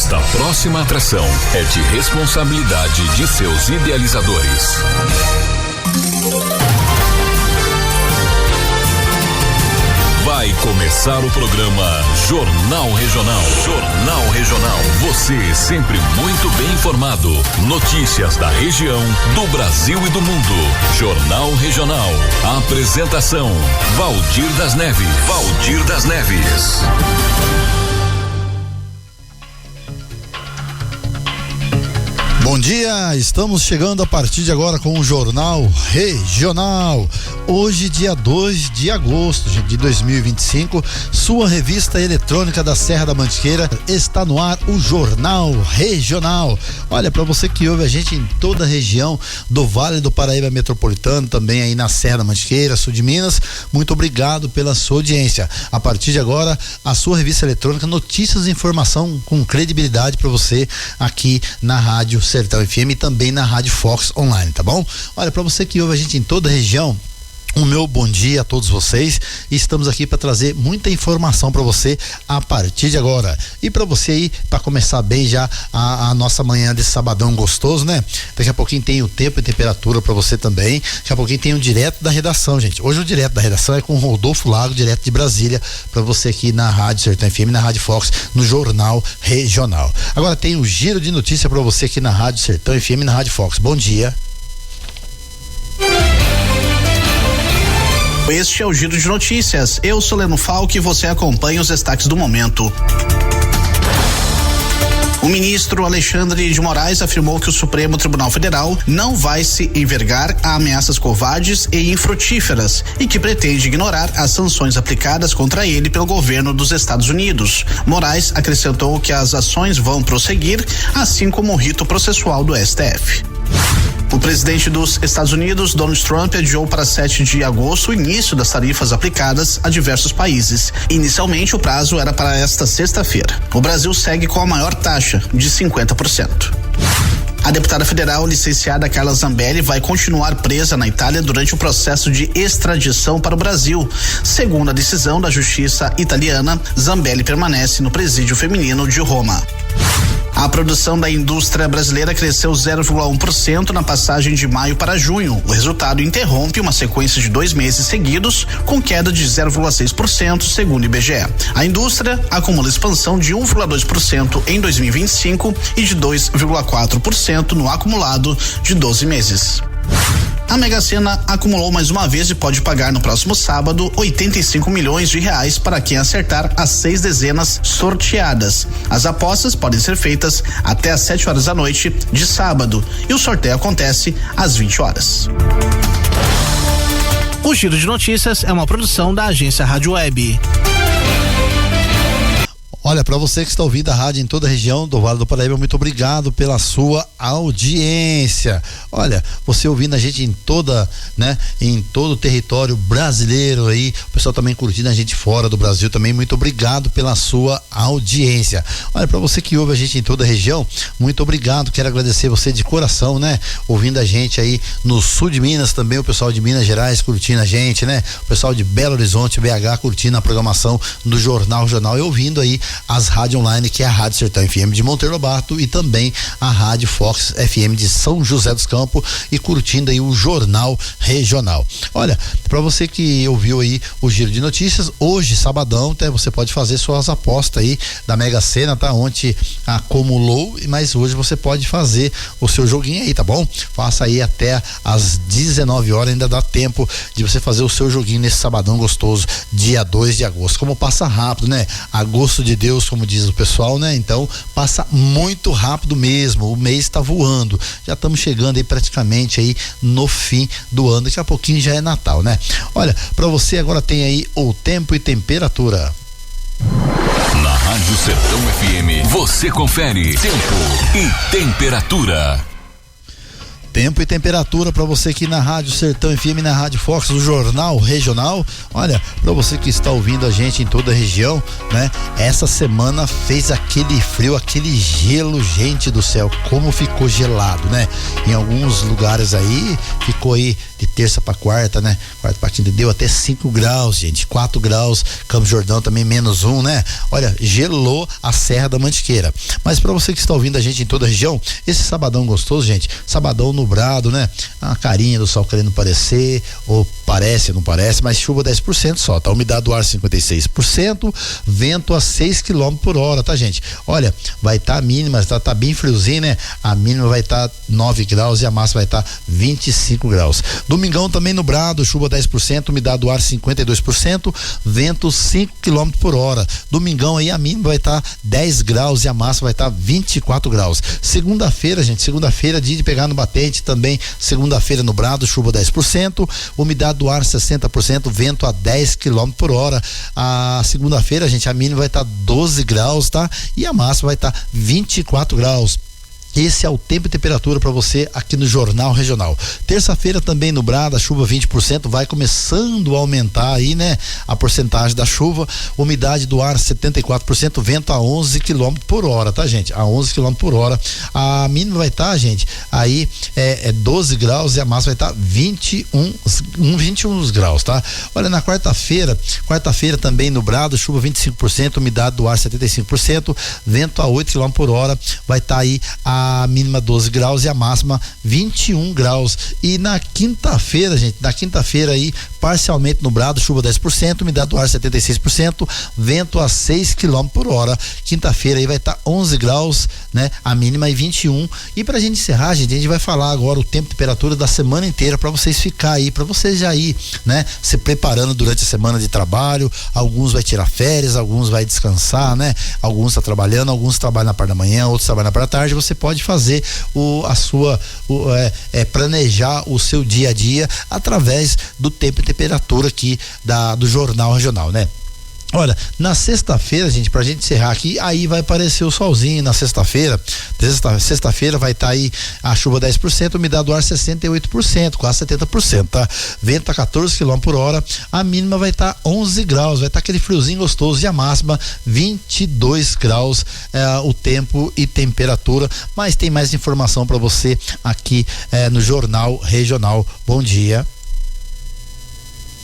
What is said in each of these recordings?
Esta próxima atração é de responsabilidade de seus idealizadores. Vai começar o programa Jornal Regional. Jornal Regional. Você sempre muito bem informado. Notícias da região, do Brasil e do mundo. Jornal Regional. Apresentação: Valdir das Neves. Valdir das Neves. Bom dia, estamos chegando a partir de agora com o Jornal Regional. Hoje, dia 2 de agosto de 2025, sua revista eletrônica da Serra da Mantiqueira, está no ar o Jornal Regional. Olha, para você que ouve a gente em toda a região do Vale do Paraíba Metropolitano, também aí na Serra da Mantiqueira, sul de Minas, muito obrigado pela sua audiência. A partir de agora, a sua revista eletrônica, notícias e informação com credibilidade para você aqui na Rádio Sertão FM e também na Rádio Fox Online, tá bom? Olha, para você que ouve a gente em toda a região, o meu bom dia a todos vocês. Estamos aqui para trazer muita informação para você a partir de agora. E para você aí, para começar bem já a nossa manhã desse sabadão gostoso, né? Daqui a pouquinho tem o tempo e temperatura para você também. Daqui a pouquinho tem o direto da redação, gente. Hoje o direto da redação é com o Rodolfo Lago, direto de Brasília, para você aqui na Rádio Sertão FM, na Rádio Fox, no Jornal Regional. Agora tem o giro de notícia para você aqui na Rádio Sertão FM e na Rádio Fox. Bom dia. Este é o Giro de Notícias. Eu sou Leno Falque e você acompanha os destaques do momento. O ministro Alexandre de Moraes afirmou que o Supremo Tribunal Federal não vai se envergar a ameaças covardes e infrutíferas e que pretende ignorar as sanções aplicadas contra ele pelo governo dos Estados Unidos. Moraes acrescentou que as ações vão prosseguir, assim como o rito processual do STF. O presidente dos Estados Unidos, Donald Trump, adiou para 7 de agosto o início das tarifas aplicadas a diversos países. Inicialmente, o prazo era para esta sexta-feira. O Brasil segue com a maior taxa, de 50%. A deputada federal licenciada Carla Zambelli vai continuar presa na Itália durante o processo de extradição para o Brasil. Segundo a decisão da justiça italiana, Zambelli permanece no presídio feminino de Roma. A produção da indústria brasileira cresceu 0,1% na passagem de maio para junho. O resultado interrompe uma sequência de 2 meses seguidos, com queda de 0,6%, segundo o IBGE. A indústria acumula expansão de 1,2% em 2025 e de 2,4% no acumulado de 12 meses. A Mega Sena acumulou mais uma vez e pode pagar no próximo sábado 85 milhões de reais para quem acertar as 6 dezenas sorteadas. As apostas podem ser feitas até às 7 horas da noite de sábado e o sorteio acontece às 20 horas. O Giro de Notícias é uma produção da agência Rádio Web. Olha, para você que está ouvindo a rádio em toda a região do Vale do Paraíba, muito obrigado pela sua audiência. Olha, você ouvindo a gente em toda, né, em todo o território brasileiro aí, o pessoal também curtindo a gente fora do Brasil também, muito obrigado pela sua audiência. Olha, para você que ouve a gente em toda a região, muito obrigado, quero agradecer você de coração, né, ouvindo a gente aí no sul de Minas também, o pessoal de Minas Gerais curtindo a gente, né, o pessoal de Belo Horizonte, BH, curtindo a programação do Jornal Regional e ouvindo aí as rádios online, que é a Rádio Sertão FM de Monteiro Lobato e também a Rádio Fox FM de São José dos Campos e curtindo aí o Jornal Regional. Olha, para você que ouviu aí o Giro de Notícias, hoje, sabadão, até você pode fazer suas apostas aí da Mega Sena, tá? Ontem acumulou, mas hoje você pode fazer o seu joguinho aí, tá bom? Faça aí até às 19 horas, ainda dá tempo de você fazer o seu joguinho nesse sabadão gostoso, dia 2 de agosto. Como passa rápido, né? Agosto de Deus, como diz o pessoal, né? Então passa muito rápido mesmo, o mês está voando, já estamos chegando aí praticamente aí no fim do ano, daqui a pouquinho já é Natal, né? Olha, para você agora tem aí o tempo e temperatura. Na Rádio Sertão FM, você confere tempo e temperatura. Tempo e temperatura para você aqui na Rádio Sertão FM, na Rádio Fox, o Jornal Regional. Olha, para você que está ouvindo a gente em toda a região, né? Essa semana fez aquele frio, aquele gelo, gente do céu, como ficou gelado, né? Em alguns lugares aí, ficou aí de terça para quarta, né? Quarta para quinta, deu até 5 graus, gente, 4 graus, Campos Jordão também -1, né? Olha, gelou a Serra da Mantiqueira. Mas para você que está ouvindo a gente em toda a região, esse sabadão gostoso, gente, sabadão nublado, né? A carinha do sol querendo parecer, ou parece, não parece, mas chuva 10% só, tá? Umidade do ar 56%, vento a 6 km/h, tá, gente? Olha, vai estar mínima, tá bem friozinho, né? A mínima vai estar 9 graus e a máxima vai estar 25 graus. Domingão também nublado, chuva 10%, umidade do ar 52%, vento 5 km/h. Domingão aí a mínima vai estar 10 graus e a máxima vai estar 24 graus. Segunda-feira, gente, segunda-feira, dia de pegar no batente também, segunda-feira nublado, chuva 10%, umidade do ar 60%, vento a 10 km/h. A segunda-feira, gente, a mínima vai estar 12 graus, tá? E a máxima vai estar 24 graus. Esse é o tempo e temperatura para você aqui no Jornal Regional. Terça-feira também nublada, chuva 20%, vai começando a aumentar aí, né? A porcentagem da chuva, umidade do ar 74%, vento a 11 km/h, tá, gente? A 11 km/h. A mínima vai estar, gente, aí é 12 graus e a máxima vai estar 21 graus, tá? Olha, na quarta-feira também nublado, chuva 25%, umidade do ar 75%, vento a 8 km/h, vai estar aí a mínima 12 graus e a máxima 21 graus. E na quinta-feira, gente, aí parcialmente nublado, chuva 10%, umidade do ar 76%, vento a 6 km/h. Quinta-feira aí vai estar 11 graus, né? A mínima é 21. E pra gente encerrar, gente, a gente vai falar agora o tempo e temperatura da semana inteira para vocês ficar aí, para vocês já ir, né? Se preparando durante a semana de trabalho. Alguns vai tirar férias, alguns vai descansar, né? Alguns tá trabalhando, alguns trabalham na parte da manhã, outros trabalham na parte da tarde. Você pode fazer planejar o seu dia a dia através do tempo e temperatura aqui do Jornal Regional, né? Olha, na sexta-feira, gente, pra gente encerrar aqui, aí vai aparecer o solzinho na sexta-feira. Sexta-feira vai estar aí a chuva 10%, umidade do ar 68%, quase 70%, tá? Vento a 14 km/h, a mínima vai estar 11 graus, vai estar aquele friozinho gostoso e a máxima 22 graus, o tempo e temperatura. Mas tem mais informação para você aqui no Jornal Regional. Bom dia.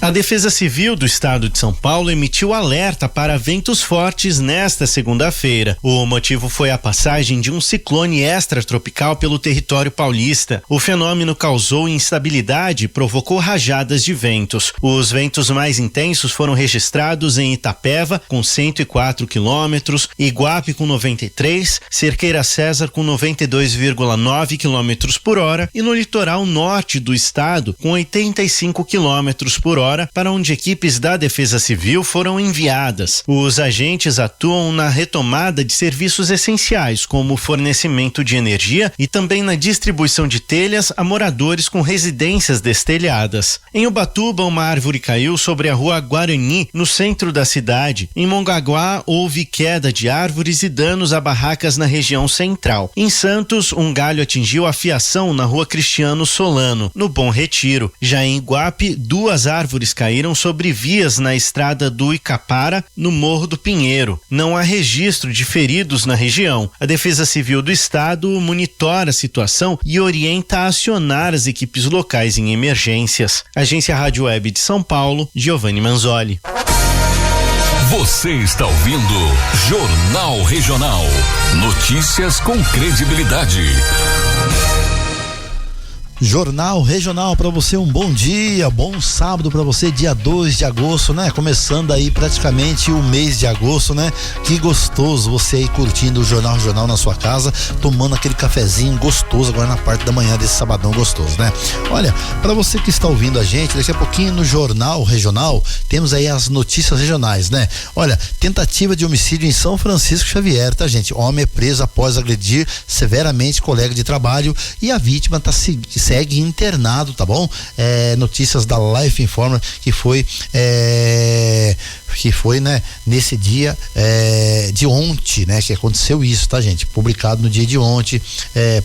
A Defesa Civil do Estado de São Paulo emitiu alerta para ventos fortes nesta segunda-feira. O motivo foi a passagem de um ciclone extratropical pelo território paulista. O fenômeno causou instabilidade e provocou rajadas de ventos. Os ventos mais intensos foram registrados em Itapeva, com 104 quilômetros, Iguape com 93, Cerqueira César com 92,9 km/h e no litoral norte do estado com 85 km/h, para onde equipes da Defesa Civil foram enviadas. Os agentes atuam na retomada de serviços essenciais, como o fornecimento de energia e também na distribuição de telhas a moradores com residências destelhadas. Em Ubatuba, uma árvore caiu sobre a rua Guarani, no centro da cidade. Em Mongaguá, houve queda de árvores e danos a barracas na região central. Em Santos, um galho atingiu a fiação na rua Cristiano Solano, no Bom Retiro. Já em Iguape, 2 árvores caíram sobre vias na estrada do Icapara, no Morro do Pinheiro. Não há registro de feridos na região. A Defesa Civil do Estado monitora a situação e orienta a acionar as equipes locais em emergências. Agência Rádio Web de São Paulo, Giovanni Manzoli. Você está ouvindo Jornal Regional. Notícias com credibilidade. Jornal Regional para você, um bom dia, bom sábado para você, dia 2 de agosto, né? Começando aí praticamente o mês de agosto, né? Que gostoso você aí curtindo o Jornal Regional na sua casa, tomando aquele cafezinho gostoso agora na parte da manhã desse sabadão gostoso, né? Olha, para você que está ouvindo a gente, daqui a pouquinho no Jornal Regional, temos aí as notícias regionais, né? Olha, tentativa de homicídio em São Francisco Xavier, tá, gente? Homem é preso após agredir severamente colega de trabalho e a vítima está segue internado, tá bom? Notícias da Life Informer que foi né, nesse dia de ontem, né, que aconteceu isso, tá, gente? Publicado no dia de ontem,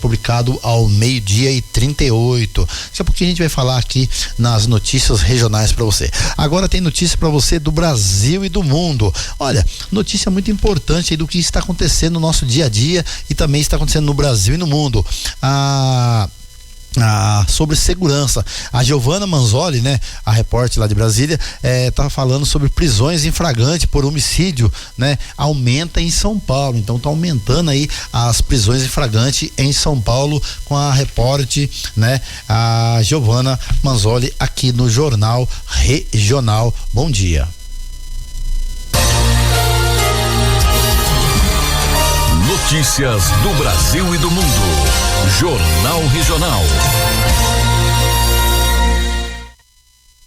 publicado ao 12:38. Daqui a pouquinho a gente vai falar aqui nas notícias regionais para você. Agora tem notícia para você do Brasil e do mundo. Olha, notícia muito importante aí do que está acontecendo no nosso dia a dia e também está acontecendo no Brasil e no mundo. Sobre segurança. A Giovana Manzoli, né, a repórter lá de Brasília, tá falando sobre prisões em flagrante por homicídio, né, aumenta em São Paulo. Então tá aumentando aí as prisões em flagrante em São Paulo, com a repórter, né, a Giovana Manzoli aqui no Jornal Regional. Bom dia. Notícias do Brasil e do mundo. Jornal Regional.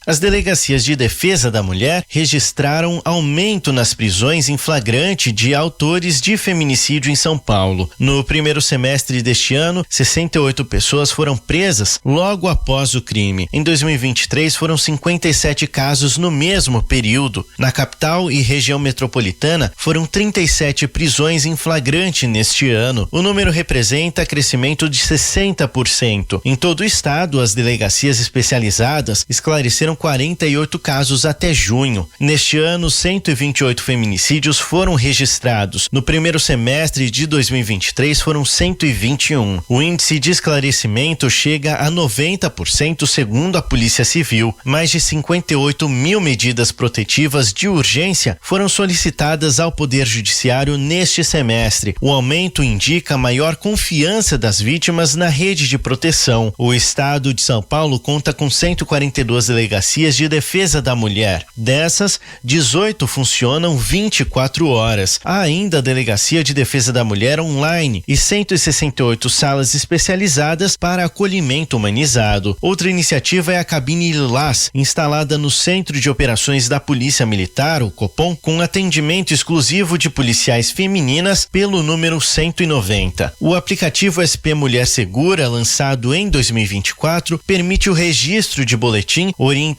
As delegacias de defesa da mulher registraram aumento nas prisões em flagrante de autores de feminicídio em São Paulo. No primeiro semestre deste ano, 68 pessoas foram presas logo após o crime. Em 2023, foram 57 casos no mesmo período. Na capital e região metropolitana, foram 37 prisões em flagrante neste ano. O número representa crescimento de 60%. Em todo o estado, as delegacias especializadas esclareceram 48 casos até junho. Neste ano, 128 feminicídios foram registrados. No primeiro semestre de 2023, foram 121. O índice de esclarecimento chega a 90%, segundo a Polícia Civil. Mais de 58 mil medidas protetivas de urgência foram solicitadas ao Poder Judiciário neste semestre. O aumento indica maior confiança das vítimas na rede de proteção. O estado de São Paulo conta com 142 delegacias de defesa da mulher. Dessas, 18 funcionam 24 horas. Há ainda a Delegacia de Defesa da Mulher online e 168 salas especializadas para acolhimento humanizado. Outra iniciativa é a Cabine Lilás, instalada no Centro de Operações da Polícia Militar, o Copom, com atendimento exclusivo de policiais femininas pelo número 190. O aplicativo SP Mulher Segura, lançado em 2024, permite o registro de boletim, orientações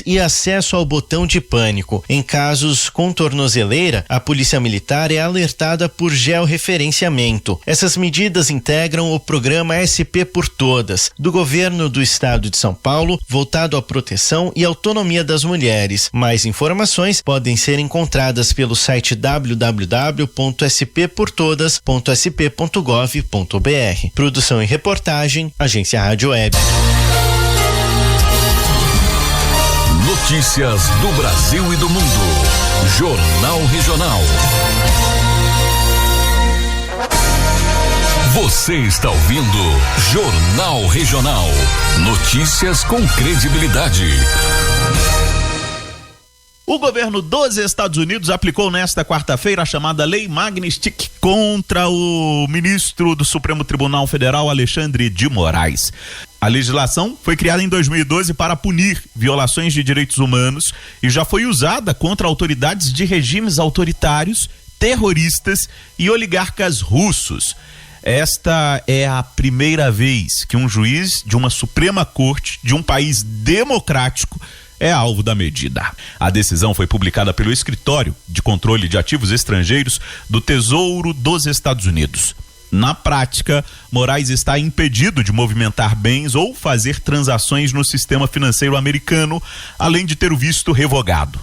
e acesso ao botão de pânico. Em casos com tornozeleira, a Polícia Militar é alertada por georreferenciamento. Essas medidas integram o programa SP por Todas, do governo do estado de São Paulo, voltado à proteção e autonomia das mulheres. Mais informações podem ser encontradas pelo site www.spportodas.sp.gov.br. Produção e reportagem, Agência Rádio Web. Notícias do Brasil e do mundo. Jornal Regional. Você está ouvindo Jornal Regional. Notícias com credibilidade. O governo dos Estados Unidos aplicou nesta quarta-feira a chamada Lei Magnitsky contra o ministro do Supremo Tribunal Federal, Alexandre de Moraes. A legislação foi criada em 2012 para punir violações de direitos humanos e já foi usada contra autoridades de regimes autoritários, terroristas e oligarcas russos. Esta é a primeira vez que um juiz de uma Suprema Corte de um país democrático é alvo da medida. A decisão foi publicada pelo Escritório de Controle de Ativos Estrangeiros do Tesouro dos Estados Unidos. Na prática, Moraes está impedido de movimentar bens ou fazer transações no sistema financeiro americano, além de ter o visto revogado.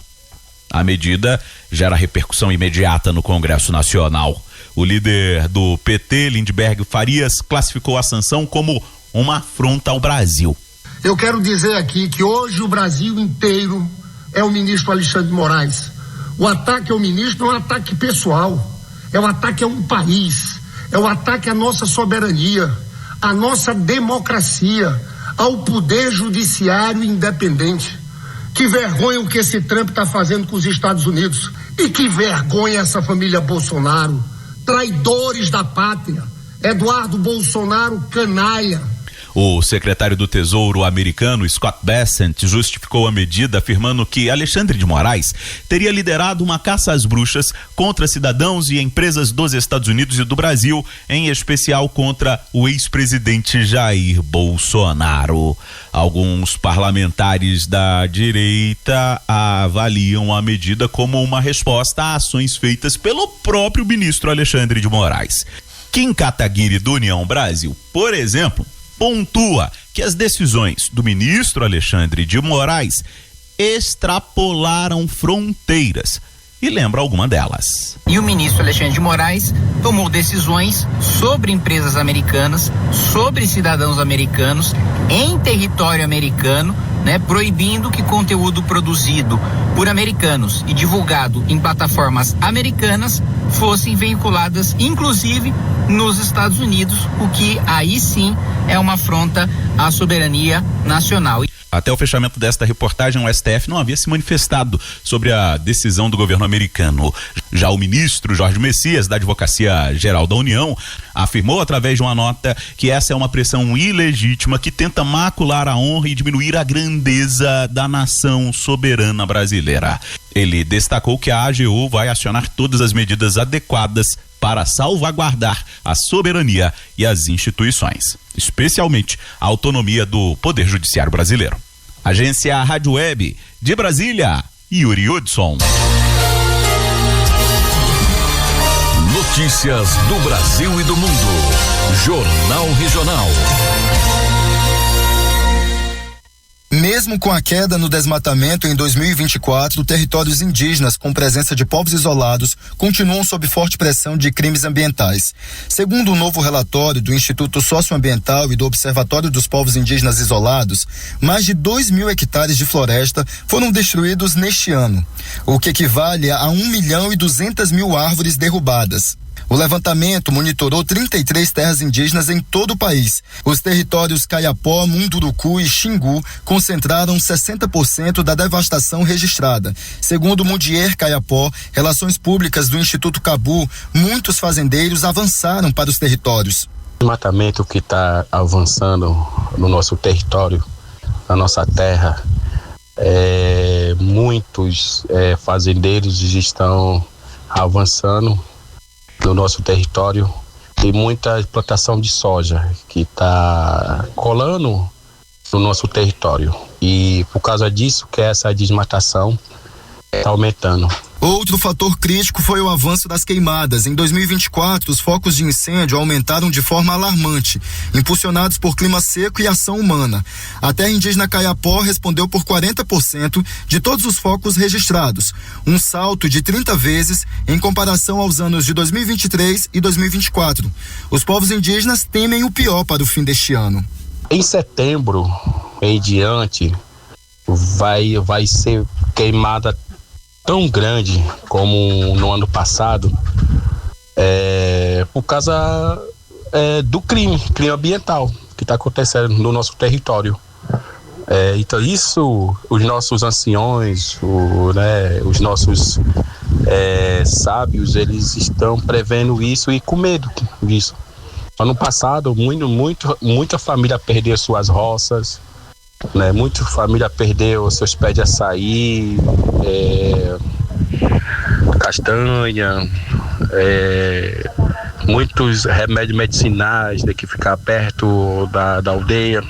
A medida gera repercussão imediata no Congresso Nacional. O líder do PT, Lindbergh Farias, classificou a sanção como uma afronta ao Brasil. Eu quero dizer aqui que hoje o Brasil inteiro é o ministro Alexandre de Moraes. O ataque ao ministro não é um ataque pessoal, é um ataque a um país, é um ataque à nossa soberania, à nossa democracia, ao poder judiciário independente. Que vergonha o que esse Trump está fazendo com os Estados Unidos. E que vergonha essa família Bolsonaro, traidores da pátria. Eduardo Bolsonaro, canalha. O secretário do Tesouro americano, Scott Bessent, justificou a medida afirmando que Alexandre de Moraes teria liderado uma caça às bruxas contra cidadãos e empresas dos Estados Unidos e do Brasil, em especial contra o ex-presidente Jair Bolsonaro. Alguns parlamentares da direita avaliam a medida como uma resposta a ações feitas pelo próprio ministro Alexandre de Moraes. Kim Kataguiri, do União Brasil, por exemplo, pontua que as decisões do ministro Alexandre de Moraes extrapolaram fronteiras e lembra alguma delas. E o ministro Alexandre de Moraes tomou decisões sobre empresas americanas, sobre cidadãos americanos, em território americano, proibindo que conteúdo produzido por americanos e divulgado em plataformas americanas fossem veiculadas, inclusive nos Estados Unidos, o que aí sim é uma afronta à soberania nacional. Até o fechamento desta reportagem, o STF não havia se manifestado sobre a decisão do governo americano. Já o ministro Jorge Messias, da Advocacia Geral da União, afirmou através de uma nota que essa é uma pressão ilegítima que tenta macular a honra e diminuir a grandeza da nação soberana brasileira. Ele destacou que a AGU vai acionar todas as medidas adequadas para salvaguardar a soberania e as instituições, especialmente a autonomia do Poder Judiciário brasileiro. Agência Rádio Web de Brasília, Yuri Hudson. Notícias do Brasil e do mundo. Jornal Regional. Mesmo com a queda no desmatamento em 2024, territórios indígenas com presença de povos isolados continuam sob forte pressão de crimes ambientais. Segundo um novo relatório do Instituto Socioambiental e do Observatório dos Povos Indígenas Isolados, mais de 2.000 hectares de floresta foram destruídos neste ano, o que equivale a 1.200.000 árvores derrubadas. O levantamento monitorou 33 terras indígenas em todo o país. Os territórios Kayapó, Munduruku e Xingu concentraram 60% da devastação registrada. Segundo Mundier Kayapó, Relações Públicas do Instituto Cabu, muitos fazendeiros avançaram para os territórios. O desmatamento que está avançando no nosso território, na nossa terra, muitos fazendeiros estão avançando no nosso território. Tem muita plantação de soja que está colando no nosso território e por causa disso que essa desmatação está aumentando. Outro fator crítico foi o avanço das queimadas. Em 2024, os focos de incêndio aumentaram de forma alarmante, impulsionados por clima seco e ação humana. A terra indígena Kayapó respondeu por 40% de todos os focos registrados, um salto de 30 vezes em comparação aos anos de 2023 e 2024. Os povos indígenas temem o pior para o fim deste ano. Em setembro em diante, vai ser queimada tão grande como no ano passado, por causa do crime ambiental que está acontecendo no nosso território. Então isso, os nossos anciões, os nossos sábios, eles estão prevendo isso e com medo disso. Ano passado, muita família perdeu suas roças, muita família perdeu seus pés de açaí, castanha, muitos remédios medicinais que ficar perto da aldeia.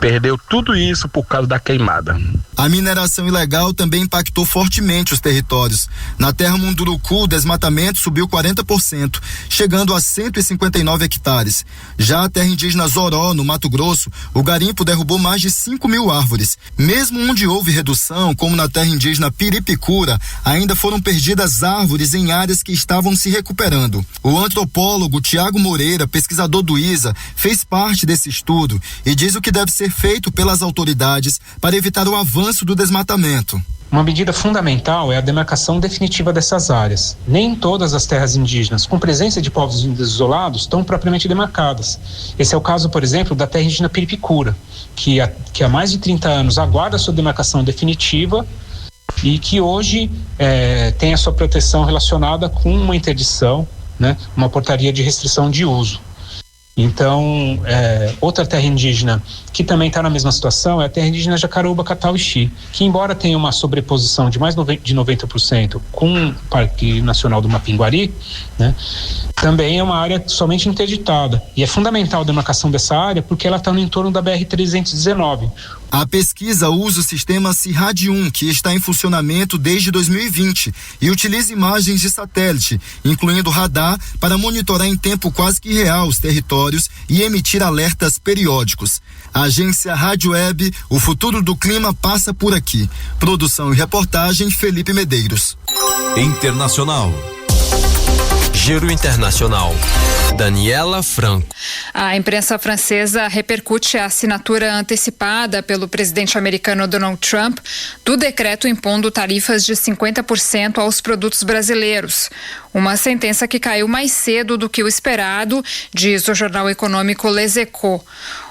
Perdeu tudo isso por causa da queimada. A mineração ilegal também impactou fortemente os territórios. Na terra Munduruku, o desmatamento subiu 40%, chegando a 159 hectares. Já a terra indígena Zoró, no Mato Grosso, o garimpo derrubou mais de 5.000 árvores. Mesmo onde houve redução, como na terra indígena Piripicura, ainda foram perdidas árvores em áreas que estavam se recuperando. O antropólogo Tiago Moreira, pesquisador do ISA, fez parte desse estudo e diz o que deve ser feito pelas autoridades para evitar o avanço do desmatamento. Uma medida fundamental é a demarcação definitiva dessas áreas. Nem todas as terras indígenas com presença de povos indígenas isolados estão propriamente demarcadas. Esse é o caso, por exemplo, da terra indígena Piripicura, que há mais de 30 anos aguarda a sua demarcação definitiva e que hoje tem a sua proteção relacionada com uma interdição, uma portaria de restrição de uso. Então, outra terra indígena que também está na mesma situação é a terra indígena Jacaruba, Catauixi, que embora tenha uma sobreposição de mais de 90% com o Parque Nacional do Mapinguari, né, também é uma área somente interditada. E é fundamental a demarcação dessa área porque ela está no entorno da BR-319. A pesquisa usa o sistema CIRAD-1, que está em funcionamento desde 2020 e utiliza imagens de satélite, incluindo radar, para monitorar em tempo quase que real os territórios e emitir alertas periódicos. A agência Rádio Web, o futuro do clima passa por aqui. Produção e reportagem, Felipe Medeiros. Internacional. Giro Internacional. Daniela Franco. A imprensa francesa repercute a assinatura antecipada pelo presidente americano Donald Trump do decreto impondo tarifas de 50% aos produtos brasileiros. Uma sentença que caiu mais cedo do que o esperado, diz o jornal econômico Les Echos.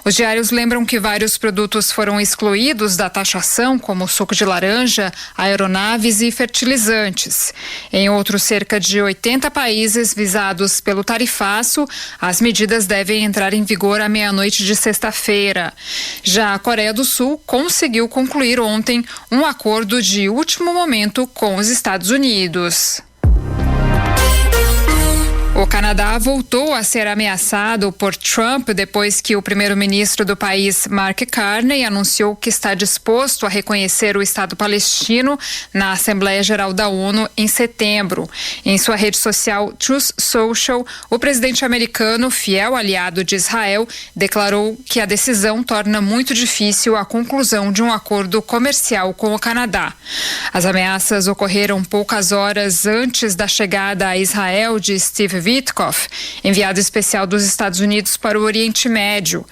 Os diários lembram que vários produtos foram excluídos da taxação, como suco de laranja, aeronaves e fertilizantes. Em outros cerca de 80 países visados pelo tarifaço, as medidas devem entrar em vigor à meia-noite de sexta-feira. Já a Coreia do Sul conseguiu concluir ontem um acordo de último momento com os Estados Unidos. O Canadá voltou a ser ameaçado por Trump depois que o primeiro-ministro do país, Mark Carney, anunciou que está disposto a reconhecer o Estado palestino na Assembleia Geral da ONU em setembro. Em sua rede social Truth Social, o presidente americano, fiel aliado de Israel, declarou que a decisão torna muito difícil a conclusão de um acordo comercial com o Canadá. As ameaças ocorreram poucas horas antes da chegada a Israel de Steve Witkoff, enviado especial dos Estados Unidos para o Oriente Médio.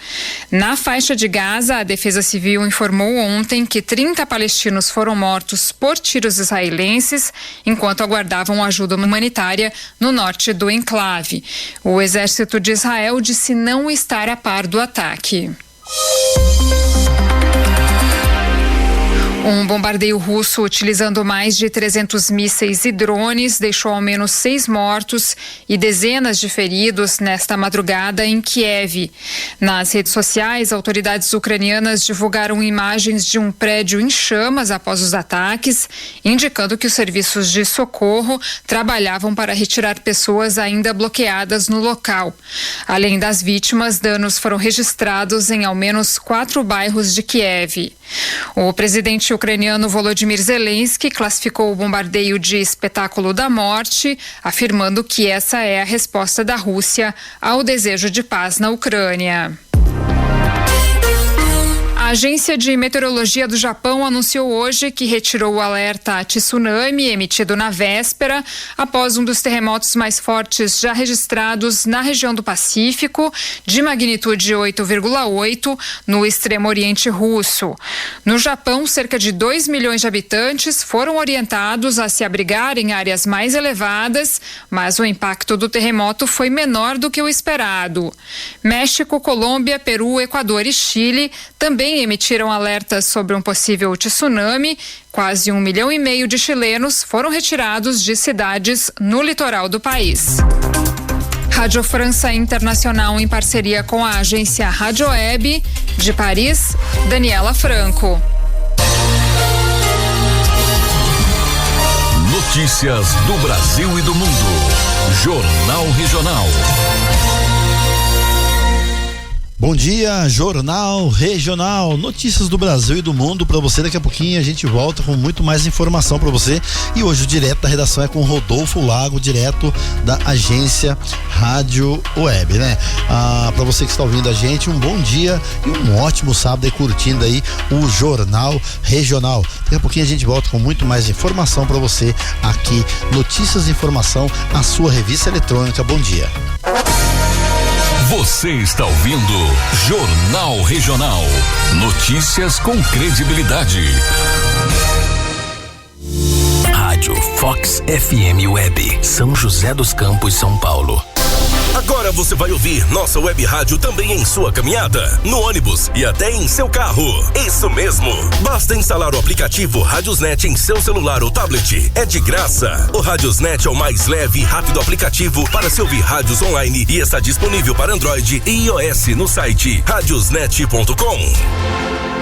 Na faixa de Gaza, a Defesa Civil informou ontem que 30 palestinos foram mortos por tiros israelenses enquanto aguardavam ajuda humanitária no norte do enclave. O exército de Israel disse não estar a par do ataque. Um bombardeio russo utilizando mais de 300 mísseis e drones deixou ao menos 6 mortos e dezenas de feridos nesta madrugada em Kiev. Nas redes sociais, autoridades ucranianas divulgaram imagens de um prédio em chamas após os ataques, indicando que os serviços de socorro trabalhavam para retirar pessoas ainda bloqueadas no local. Além das vítimas, danos foram registrados em ao menos 4 bairros de Kiev. O presidente ucraniano Volodymyr Zelensky classificou o bombardeio de espetáculo da morte, afirmando que essa é a resposta da Rússia ao desejo de paz na Ucrânia. A Agência de Meteorologia do Japão anunciou hoje que retirou o alerta a tsunami emitido na véspera após um dos terremotos mais fortes já registrados na região do Pacífico, de magnitude 8,8 no extremo oriente russo. No Japão, cerca de 2 milhões de habitantes foram orientados a se abrigar em áreas mais elevadas, mas o impacto do terremoto foi menor do que o esperado. México, Colômbia, Peru, Equador e Chile também emitiram alertas sobre um possível tsunami. Quase 1,5 milhão de chilenos foram retirados de cidades no litoral do país. Rádio França Internacional em parceria com a agência Rádio Web. De Paris, Daniela Franco. Notícias do Brasil e do mundo. Jornal Regional. Bom dia, Jornal Regional, notícias do Brasil e do mundo para você. Daqui a pouquinho a gente volta com muito mais informação para você. E hoje o direto da redação é com Rodolfo Lago, direto da agência Rádio Web, né? Para você que está ouvindo a gente, um bom dia e um ótimo sábado aí curtindo aí o Jornal Regional. Daqui a pouquinho a gente volta com muito mais informação para você aqui, Notícias e Informação, a sua revista eletrônica. Bom dia. Você está ouvindo Jornal Regional. Notícias com credibilidade. Rádio Fox FM Web, São José dos Campos, São Paulo. Agora você vai ouvir nossa web rádio também em sua caminhada, no ônibus e até em seu carro. Isso mesmo. Basta instalar o aplicativo Radiosnet em seu celular ou tablet. É de graça. O Radiosnet é o mais leve e rápido aplicativo para se ouvir rádios online e está disponível para Android e iOS no site radiosnet.com.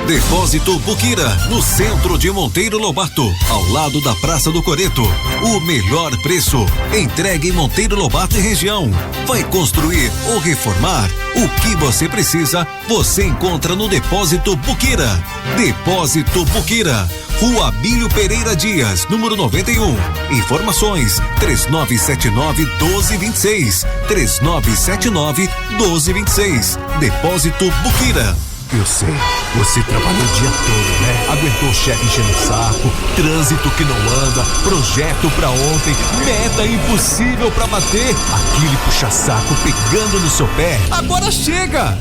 Depósito Bukira, no centro de Monteiro Lobato, ao lado da Praça do Coreto. O melhor preço. Entregue em Monteiro Lobato e região. Vai construir ou reformar? O que você precisa, você encontra no Depósito Bukira. Depósito Bukira, Rua Abílio Pereira Dias, número 91. Informações: 3979-1226. 3979-1226. Depósito Bukira. Eu sei, você trabalhou o dia todo, né? Aguentou o chefe enchendo o saco, trânsito que não anda, projeto pra ontem, meta impossível pra bater, aquele puxa-saco pegando no seu pé. Agora chega!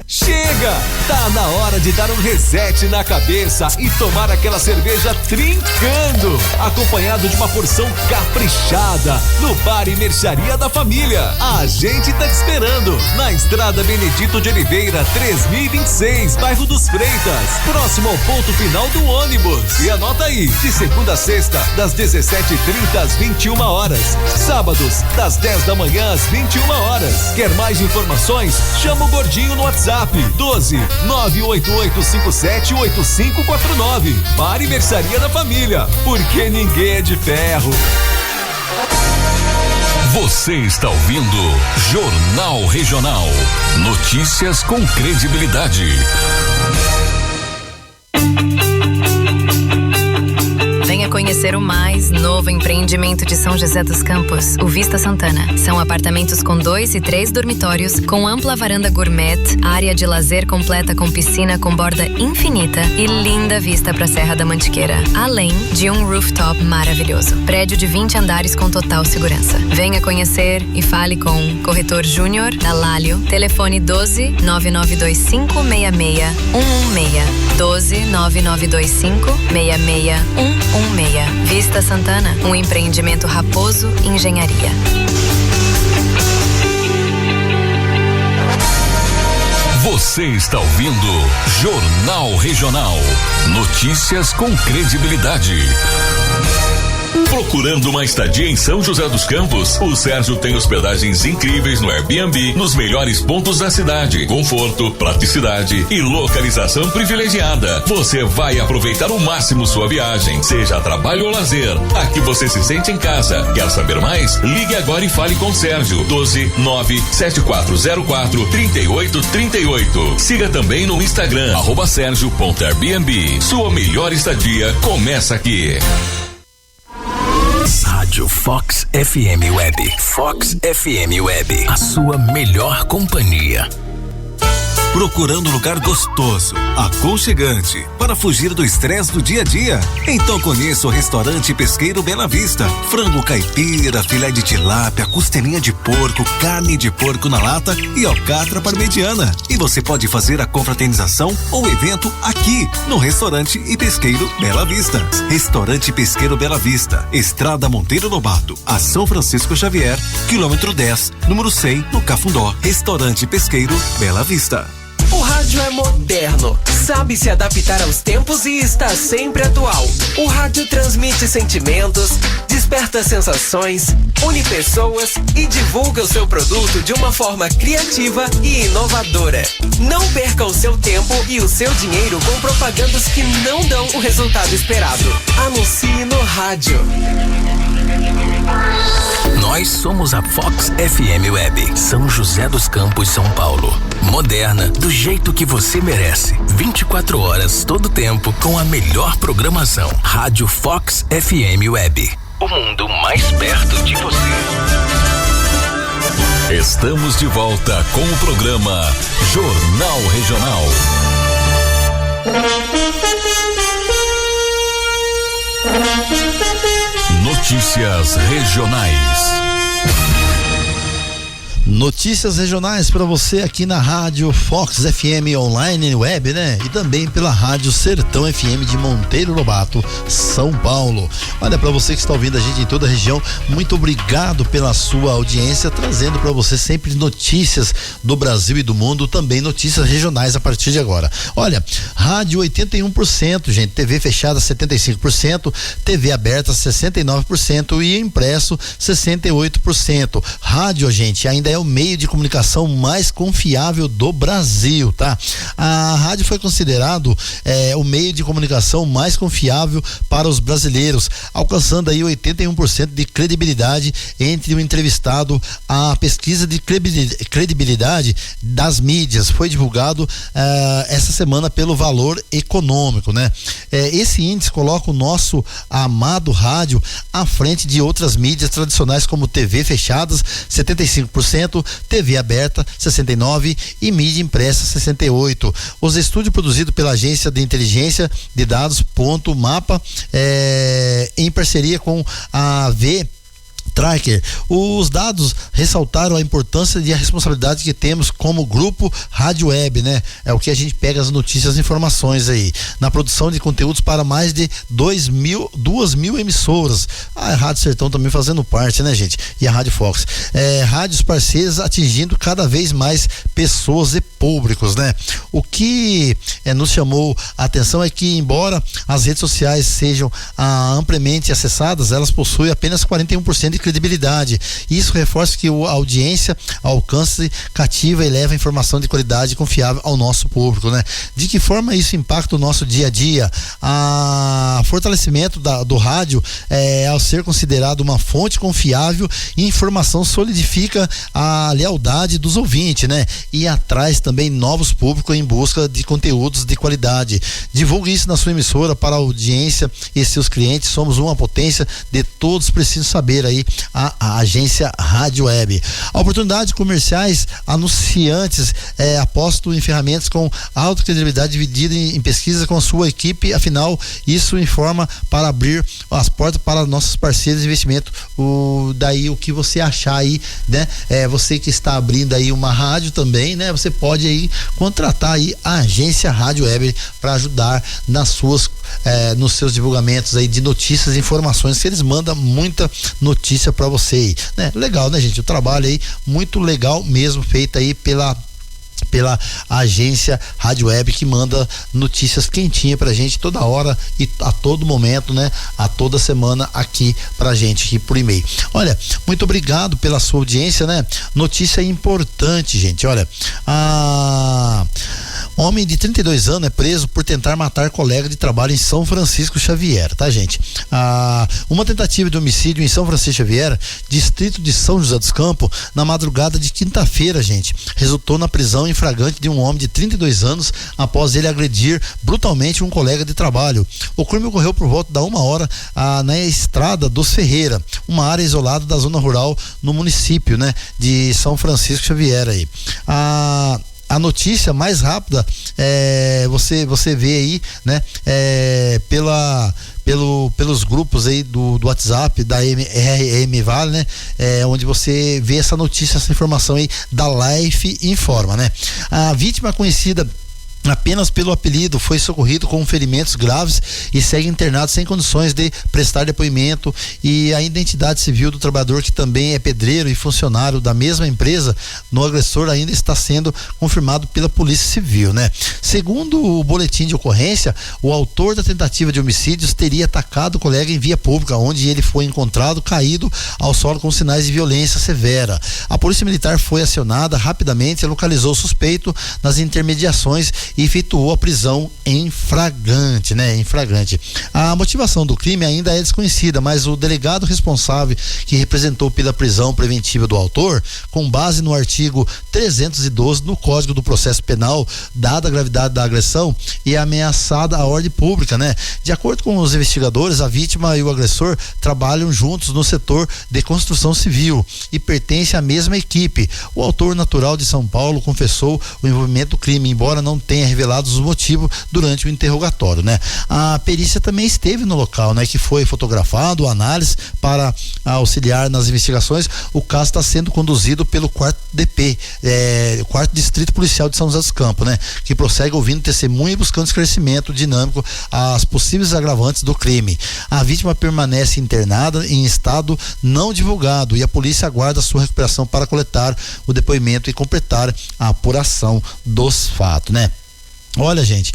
Chega! Tá na hora de dar um reset na cabeça e tomar aquela cerveja trincando, acompanhado de uma porção caprichada no Bar e Mercearia da Família. A gente tá te esperando na Estrada Benedito de Oliveira, 3026, bairro dos Freitas, próximo ao ponto final do ônibus. E anota aí, de segunda a sexta, das 17h30 às 21 horas. Sábados, das 10 da manhã às 21 horas. Quer mais informações? Chama o Gordinho no WhatsApp 12 988578549. Bar e Mercearia da Família, porque ninguém é de ferro. Você está ouvindo Jornal Regional. Notícias com credibilidade. Venha conhecer o mais novo empreendimento de São José dos Campos, o Vista Santana. São apartamentos com 2 e 3 dormitórios, com ampla varanda gourmet, área de lazer completa com piscina com borda infinita e linda vista para a Serra da Mantiqueira, além de um rooftop maravilhoso. Prédio de 20 andares com total segurança. Venha conhecer e fale com Corretor Júnior da Lálio. Telefone 12 9925 66116. 12 9925 66116. Vista Santana, um empreendimento Raposo Engenharia. Você está ouvindo Jornal Regional. Notícias com credibilidade. Procurando uma estadia em São José dos Campos? O Sérgio tem hospedagens incríveis no Airbnb, nos melhores pontos da cidade. Conforto, praticidade e localização privilegiada. Você vai aproveitar ao máximo sua viagem, seja a trabalho ou lazer. Aqui você se sente em casa. Quer saber mais? Ligue agora e fale com o Sérgio. 12 97404 3838. Siga também no Instagram @sergio.airbnb. Sua melhor estadia começa aqui. Rádio Fox FM Web. Fox FM Web. A sua melhor companhia. Procurando um lugar gostoso, aconchegante, para fugir do estresse do dia a dia? Então conheça o restaurante Pesqueiro Bela Vista. Frango caipira, filé de tilápia, costelinha de porco, carne de porco na lata e alcatra parmegiana. E você pode fazer a confraternização ou evento aqui, no restaurante e Pesqueiro Bela Vista. Restaurante Pesqueiro Bela Vista, Estrada Monteiro Lobato, a São Francisco Xavier, quilômetro 10, número 100, no Cafundó. Restaurante Pesqueiro Bela Vista. O rádio é moderno, sabe se adaptar aos tempos e está sempre atual. O rádio transmite sentimentos, desperta sensações, une pessoas e divulga o seu produto de uma forma criativa e inovadora. Não perca o seu tempo e o seu dinheiro com propagandas que não dão o resultado esperado. Anuncie no rádio. Nós somos a Fox FM Web, São José dos Campos, São Paulo. Moderna, do jeito que você merece. 24 horas, todo tempo, com a melhor programação. Rádio Fox FM Web. O mundo mais perto de você. Estamos de volta com o programa Jornal Regional. Notícias regionais. Notícias regionais para você aqui na Rádio Fox FM online e web, né? E também pela Rádio Sertão FM de Monteiro Lobato, São Paulo. Olha, para você que está ouvindo a gente em toda a região, muito obrigado pela sua audiência, trazendo para você sempre notícias do Brasil e do mundo, também notícias regionais a partir de agora. Olha, rádio 81%, gente, TV fechada 75%, TV aberta 69% e impresso 68%. Rádio, gente, ainda é o meio de comunicação mais confiável do Brasil, tá? A rádio foi considerado o meio de comunicação mais confiável para os brasileiros, alcançando aí 81% de credibilidade entre o entrevistado. A pesquisa de credibilidade das mídias foi divulgado essa semana pelo Valor Econômico, né? Esse índice coloca o nosso amado rádio à frente de outras mídias tradicionais como TV fechadas 75%, TV aberta 69% e mídia impressa 68%. Os estudos produzidos pela agência de inteligência de dados Mapa em parceria com a Tracker. Os dados ressaltaram a importância e a responsabilidade que temos como grupo Rádio Web, né? É o que a gente pega as notícias e informações aí, na produção de conteúdos para mais de 2.000 emissoras. A Rádio Sertão também fazendo parte, né, gente? E a Rádio Fox. Rádios parceiras atingindo cada vez mais pessoas e públicos, né? O que nos chamou a atenção é que, embora as redes sociais sejam amplamente acessadas, elas possuem apenas 41% de credibilidade. Isso reforça que a audiência alcance, cativa e leva informação de qualidade confiável ao nosso público, né? De que forma isso impacta o nosso dia a dia? O fortalecimento do rádio, ao ser considerado uma fonte confiável, informação solidifica a lealdade dos ouvintes, né? E atrai também novos públicos em busca de conteúdos de qualidade. Divulgue isso na sua emissora para a audiência e seus clientes. Somos uma potência de todos precisam saber aí a agência Rádio Web. A oportunidade comerciais, anunciantes apostam em ferramentas com alta credibilidade dividida em pesquisa com a sua equipe, afinal isso informa para abrir as portas para nossos parceiros de investimento. Daí o que você achar aí, né? Você que está abrindo aí uma rádio também, né? Você pode aí contratar aí a agência Rádio Web para ajudar nos seus divulgamentos aí de notícias e informações, que eles mandam muita notícia para você aí, né? Legal, né, gente? O trabalho aí muito legal mesmo, feito aí pela agência Rádio Web, que manda notícias quentinhas pra gente toda hora e a todo momento, né? A toda semana aqui pra gente, aqui por e-mail. Olha, muito obrigado pela sua audiência, né? Notícia importante, gente. Olha, homem de 32 anos é preso por tentar matar colega de trabalho em São Francisco Xavier, tá, gente? Uma tentativa de homicídio em São Francisco Xavier, distrito de São José dos Campos, na madrugada de quinta-feira, gente, resultou na prisão em flagrante de um homem de 32 anos após ele agredir brutalmente um colega de trabalho. O crime ocorreu por volta da 1h na estrada dos Ferreira, uma área isolada da zona rural no município, né, de São Francisco Xavier aí. A notícia mais rápida você vê aí, né, pelos grupos aí do WhatsApp da RM Vale, né? Onde você vê essa notícia, essa informação aí da Life Informa, né? A vítima conhecida apenas pelo apelido foi socorrido com ferimentos graves e segue internado sem condições de prestar depoimento, e a identidade civil do trabalhador, que também é pedreiro e funcionário da mesma empresa no agressor, ainda está sendo confirmado pela Polícia Civil, né? Segundo o boletim de ocorrência, o autor da tentativa de homicídios teria atacado o colega em via pública, onde ele foi encontrado caído ao solo com sinais de violência severa. A Polícia Militar foi acionada rapidamente, localizou o suspeito nas intermediações e efetuou a prisão em flagrante, né? Em flagrante. A motivação do crime ainda é desconhecida, mas o delegado responsável, que representou pela prisão preventiva do autor, com base no artigo 312 do Código do Processo Penal, dada a gravidade da agressão e ameaçada a ordem pública, né? De acordo com os investigadores, a vítima e o agressor trabalham juntos no setor de construção civil e pertencem à mesma equipe. O autor natural de São Paulo confessou o envolvimento do crime, embora não tenha tenha revelado os motivos durante o interrogatório, né? A perícia também esteve no local, né? Que foi fotografado, análise para auxiliar nas investigações. O caso está sendo conduzido pelo 4º DP, 4º Distrito Policial de São José dos Campos, né? Que prossegue ouvindo testemunha e buscando esclarecimento dinâmico às possíveis agravantes do crime. A vítima permanece internada em estado não divulgado e a polícia aguarda sua recuperação para coletar o depoimento e completar a apuração dos fatos, né? Olha, gente,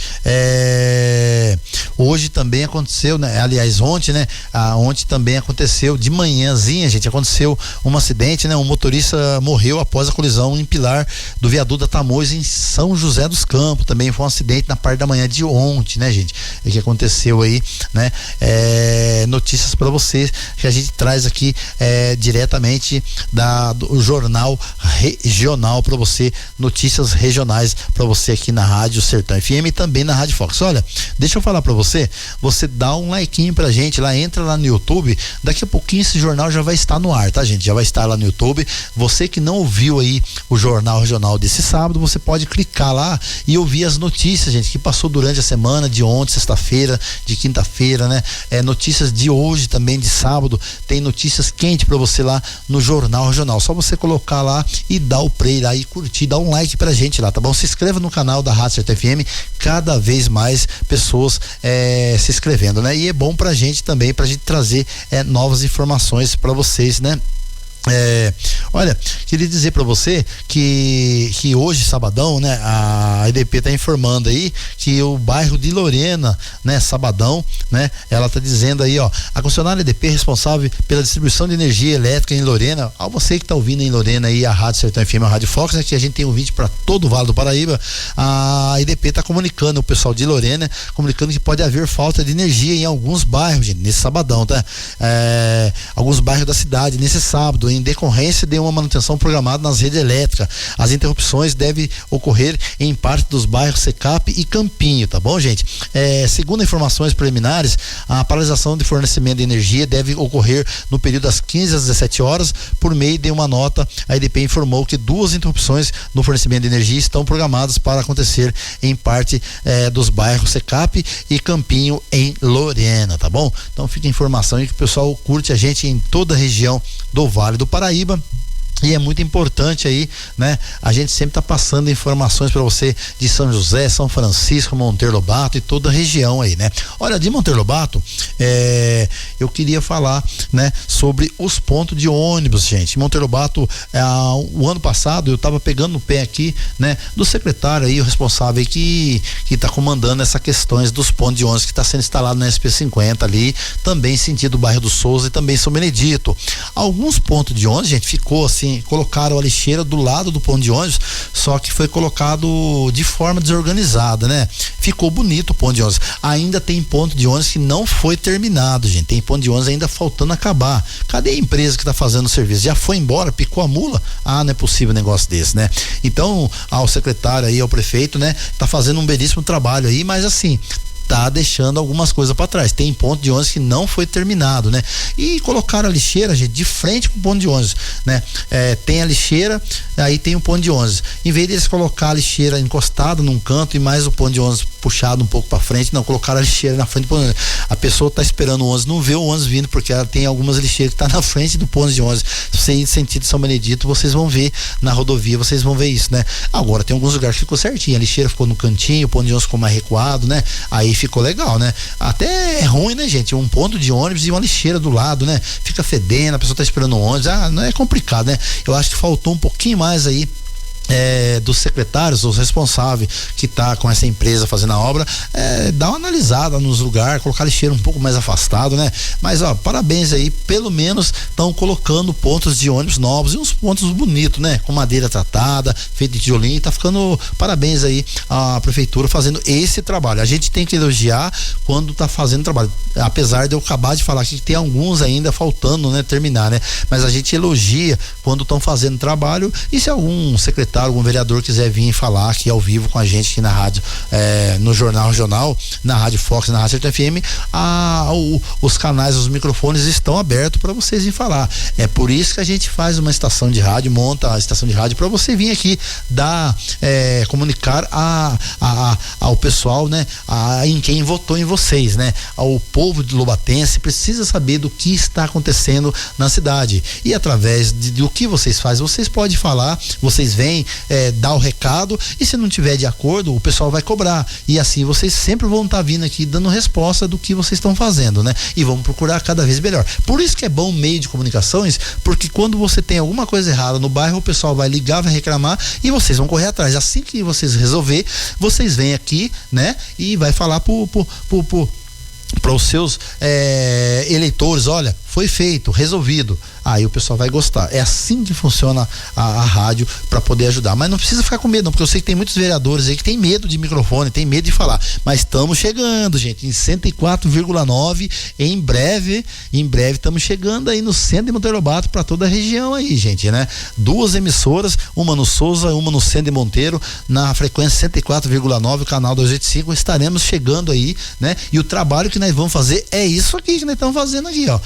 hoje também aconteceu, né? Aliás, ontem, né? Ontem também aconteceu, de manhãzinha, gente, aconteceu um acidente, né? Um motorista morreu após a colisão em pilar do viaduto da Tamoios em São José dos Campos. Também foi um acidente na parte da manhã de ontem, né, gente? Que aconteceu aí, né? Notícias para vocês que a gente traz aqui diretamente do Jornal Regional para você, notícias regionais para você aqui na Rádio Sertão FM e também na Rádio Fox. Olha, deixa eu falar pra você dá um likeinho pra gente lá, entra lá no YouTube, daqui a pouquinho esse jornal já vai estar no ar, tá, gente? Já vai estar lá no YouTube. Você que não ouviu aí o Jornal Regional desse sábado, você pode clicar lá e ouvir as notícias, gente, que passou durante a semana, de ontem, sexta-feira, de quinta-feira, né? Notícias de hoje também, de sábado, tem notícias quentes pra você lá no Jornal Regional. Só você colocar lá e dar o play lá e curtir, dar um like pra gente lá, tá bom? Se inscreva no canal da Rádio Sertão FM, cada vez mais pessoas se inscrevendo, né? E é bom pra gente também, pra gente trazer novas informações pra vocês, né? Olha, queria dizer para você que hoje, sabadão, né, a EDP tá informando aí que o bairro de Lorena, né, sabadão, né, ela tá dizendo aí, ó, a concessionária EDP é responsável pela distribuição de energia elétrica em Lorena. Você que tá ouvindo em Lorena aí a Rádio Sertão FM, a Rádio Fox, né, que a gente tem ouvinte para todo o Vale do Paraíba. A EDP tá comunicando o pessoal de Lorena, comunicando que pode haver falta de energia em alguns bairros, gente, nesse sabadão, tá? Alguns bairros da cidade nesse sábado, em decorrência de uma manutenção programada nas redes elétricas. As interrupções devem ocorrer em parte dos bairros Secap e Campinho, tá bom, gente? Segundo informações preliminares, a paralisação de fornecimento de energia deve ocorrer no período das 15 às 17 horas. Por meio de uma nota, a EDP informou que 2 interrupções no fornecimento de energia estão programadas para acontecer em parte dos bairros Secap e Campinho em Lorena, tá bom? Então fica a informação aí que o pessoal curte a gente em toda a região do Vale do Paraíba. E é muito importante aí, né? A gente sempre tá passando informações para você de São José, São Francisco, Monteiro Lobato e toda a região aí, né? Olha, de Monteiro Lobato, eu queria falar, né, sobre os pontos de ônibus, gente. Monteiro Lobato, o ano passado eu tava pegando no pé aqui, né, do secretário aí, o responsável aí que tá comandando essas questões dos pontos de ônibus que tá sendo instalado na SP50 ali, também sentido bairro do Souza e também São Benedito. Alguns pontos de ônibus, gente, ficou assim, colocaram a lixeira do lado do ponto de ônibus, só que foi colocado de forma desorganizada, né? Ficou bonito o ponto de ônibus. Ainda tem ponto de ônibus que não foi terminado, gente. Tem ponto de ônibus ainda faltando acabar. Cadê a empresa que tá fazendo o serviço? Já foi embora, picou a mula? Não é possível um negócio desse, né? Então, ao secretário aí, ao prefeito, né, tá fazendo um belíssimo trabalho aí, mas assim, tá deixando algumas coisas para trás. Tem ponto de ônibus que não foi terminado, né? E colocaram a lixeira, gente, de frente com o ponto de ônibus, né? Tem a lixeira, aí tem o ponto de ônibus. Em vez de eles colocar a lixeira encostada num canto e mais o ponto de ônibus puxado um pouco para frente, não, colocaram a lixeira na frente do ponto de ônibus. A pessoa tá esperando o ônibus, não vê o ônibus vindo, porque ela tem algumas lixeiras que tá na frente do ponto de ônibus. Se você ir sentido São Benedito, vocês vão ver na rodovia, vocês vão ver isso, né? Agora, tem alguns lugares que ficou certinho, a lixeira ficou no cantinho, o ponto de ônibus ficou mais recuado, né? Aí ficou legal, né? Até é ruim, né, gente? Um ponto de ônibus e uma lixeira do lado, né? Fica fedendo, a pessoa tá esperando o ônibus, não é complicado, né? Eu acho que faltou um pouquinho mais aí dos secretários, os responsáveis que tá com essa empresa fazendo a obra, dar uma analisada nos lugares, colocar lixeira um pouco mais afastado, né? Mas ó, parabéns aí, pelo menos estão colocando pontos de ônibus novos e uns pontos bonitos, né? Com madeira tratada, feito de tijolinho, tá ficando, parabéns aí a prefeitura fazendo esse trabalho. A gente tem que elogiar quando tá fazendo trabalho, apesar de eu acabar de falar aqui que tem alguns ainda faltando, né? Terminar, né? Mas a gente elogia quando estão fazendo trabalho, e se algum secretário deputado, algum vereador quiser vir falar aqui ao vivo com a gente aqui na rádio, no Jornal Regional, na Rádio Fox, na Rádio Certa FM, os canais, os microfones estão abertos para vocês virem falar. É por isso que a gente faz uma estação de rádio, monta a estação de rádio para você vir aqui comunicar ao pessoal, né, em quem votou em vocês, né? Ao povo de Lobatense precisa saber do que está acontecendo na cidade, e através do que vocês fazem, vocês podem falar, vocês vêm dar o recado, e se não tiver de acordo, o pessoal vai cobrar, e assim vocês sempre vão estar vindo aqui dando resposta do que vocês estão fazendo, né? E vamos procurar cada vez melhor. Por isso que é bom o meio de comunicações, porque quando você tem alguma coisa errada no bairro, o pessoal vai ligar, vai reclamar, e vocês vão correr atrás. Assim que vocês resolver, vocês vêm aqui, né? E vai falar para os seus eleitores: olha, foi feito, resolvido. Aí o pessoal vai gostar. É assim que funciona a rádio, para poder ajudar. Mas não precisa ficar com medo, não, porque eu sei que tem muitos vereadores aí que tem medo de microfone, tem medo de falar. Mas estamos chegando, gente, em 104,9. Em breve estamos chegando aí no centro de Monteiro Lobato, para toda a região aí, gente, né? 2 emissoras, uma no Souza, uma no centro de Monteiro, na frequência 104,9, o canal 285. Estaremos chegando aí, né? E o trabalho que nós vamos fazer é isso aqui que nós estamos fazendo aqui, ó.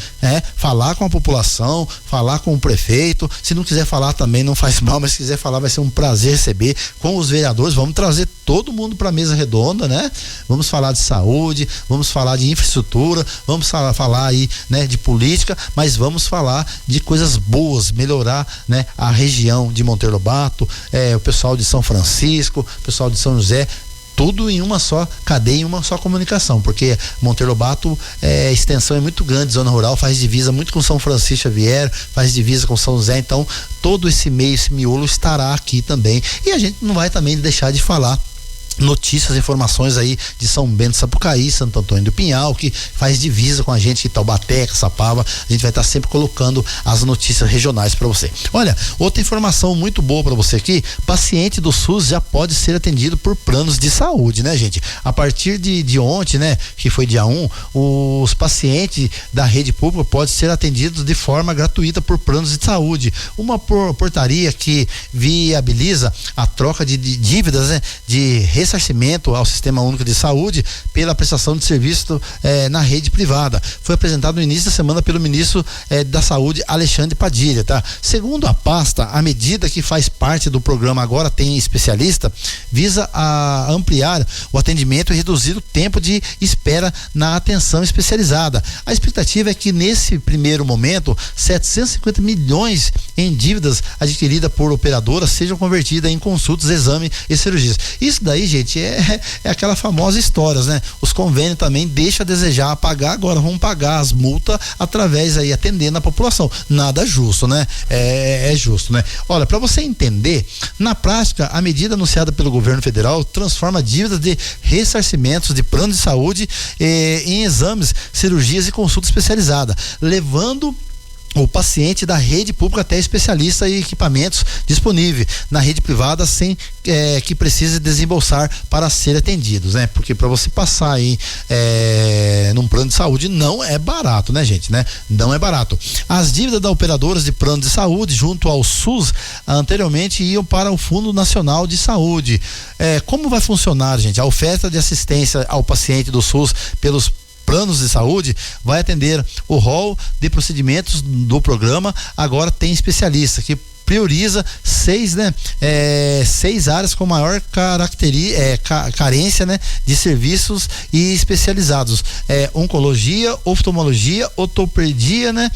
Falar com a população, falar com o prefeito. Se não quiser falar também não faz mal, mas se quiser falar, vai ser um prazer receber com os vereadores. Vamos trazer todo mundo para a mesa redonda, né? Vamos falar de saúde, vamos falar de infraestrutura, vamos falar aí, né, de política, mas vamos falar de coisas boas, melhorar, né, a região de Monteiro Lobato, o pessoal de São Francisco, o pessoal de São José, tudo em uma só cadeia, em uma só comunicação, porque Monteiro Lobato, a extensão é muito grande, zona rural, faz divisa muito com São Francisco Xavier, faz divisa com São José, então todo esse meio, esse miolo estará aqui também, e a gente não vai também deixar de falar notícias, informações aí de São Bento, Sapucaí, Santo Antônio do Pinhal, que faz divisa com a gente, Taubaté, Caçapava. A gente vai estar sempre colocando as notícias regionais para você. Olha, outra informação muito boa para você aqui: paciente do SUS já pode ser atendido por planos de saúde, né, gente? A partir de ontem, né, que foi dia 1, os pacientes da rede pública podem ser atendidos de forma gratuita por planos de saúde. Uma portaria que viabiliza a troca de dívidas, né, de ressarcimento ao Sistema Único de Saúde pela prestação de serviço na rede privada. Foi apresentado no início da semana pelo ministro da Saúde, Alexandre Padilha, tá? Segundo a pasta, a medida, que faz parte do programa Agora Tem Especialista, visa a ampliar o atendimento e reduzir o tempo de espera na atenção especializada. A expectativa é que nesse primeiro momento 750 milhões em dívidas adquiridas por operadoras sejam convertidas em consultas, exames e cirurgias. Isso daí, gente, é aquela famosa história, né? Os convênios também deixam a desejar pagar, agora vão pagar as multas através aí, atendendo a população. Nada justo, né? É justo, né? Olha, para você entender, na prática, a medida anunciada pelo governo federal transforma dívidas de ressarcimentos de plano de saúde em exames, cirurgias e consulta especializada, levando o paciente da rede pública até especialista e equipamentos disponíveis na rede privada, sem que precise desembolsar para ser atendidos, né? Porque para você passar aí num plano de saúde não é barato, né, gente, né? Não é barato. As dívidas das operadoras de plano de saúde junto ao SUS anteriormente iam para o Fundo Nacional de Saúde. Como vai funcionar, gente? A oferta de assistência ao paciente do SUS pelos planos de saúde vai atender o rol de procedimentos do programa. Agora tem especialista que prioriza 6 áreas com maior carência, né, de serviços e especializados: oncologia, oftalmologia, ortopedia, né,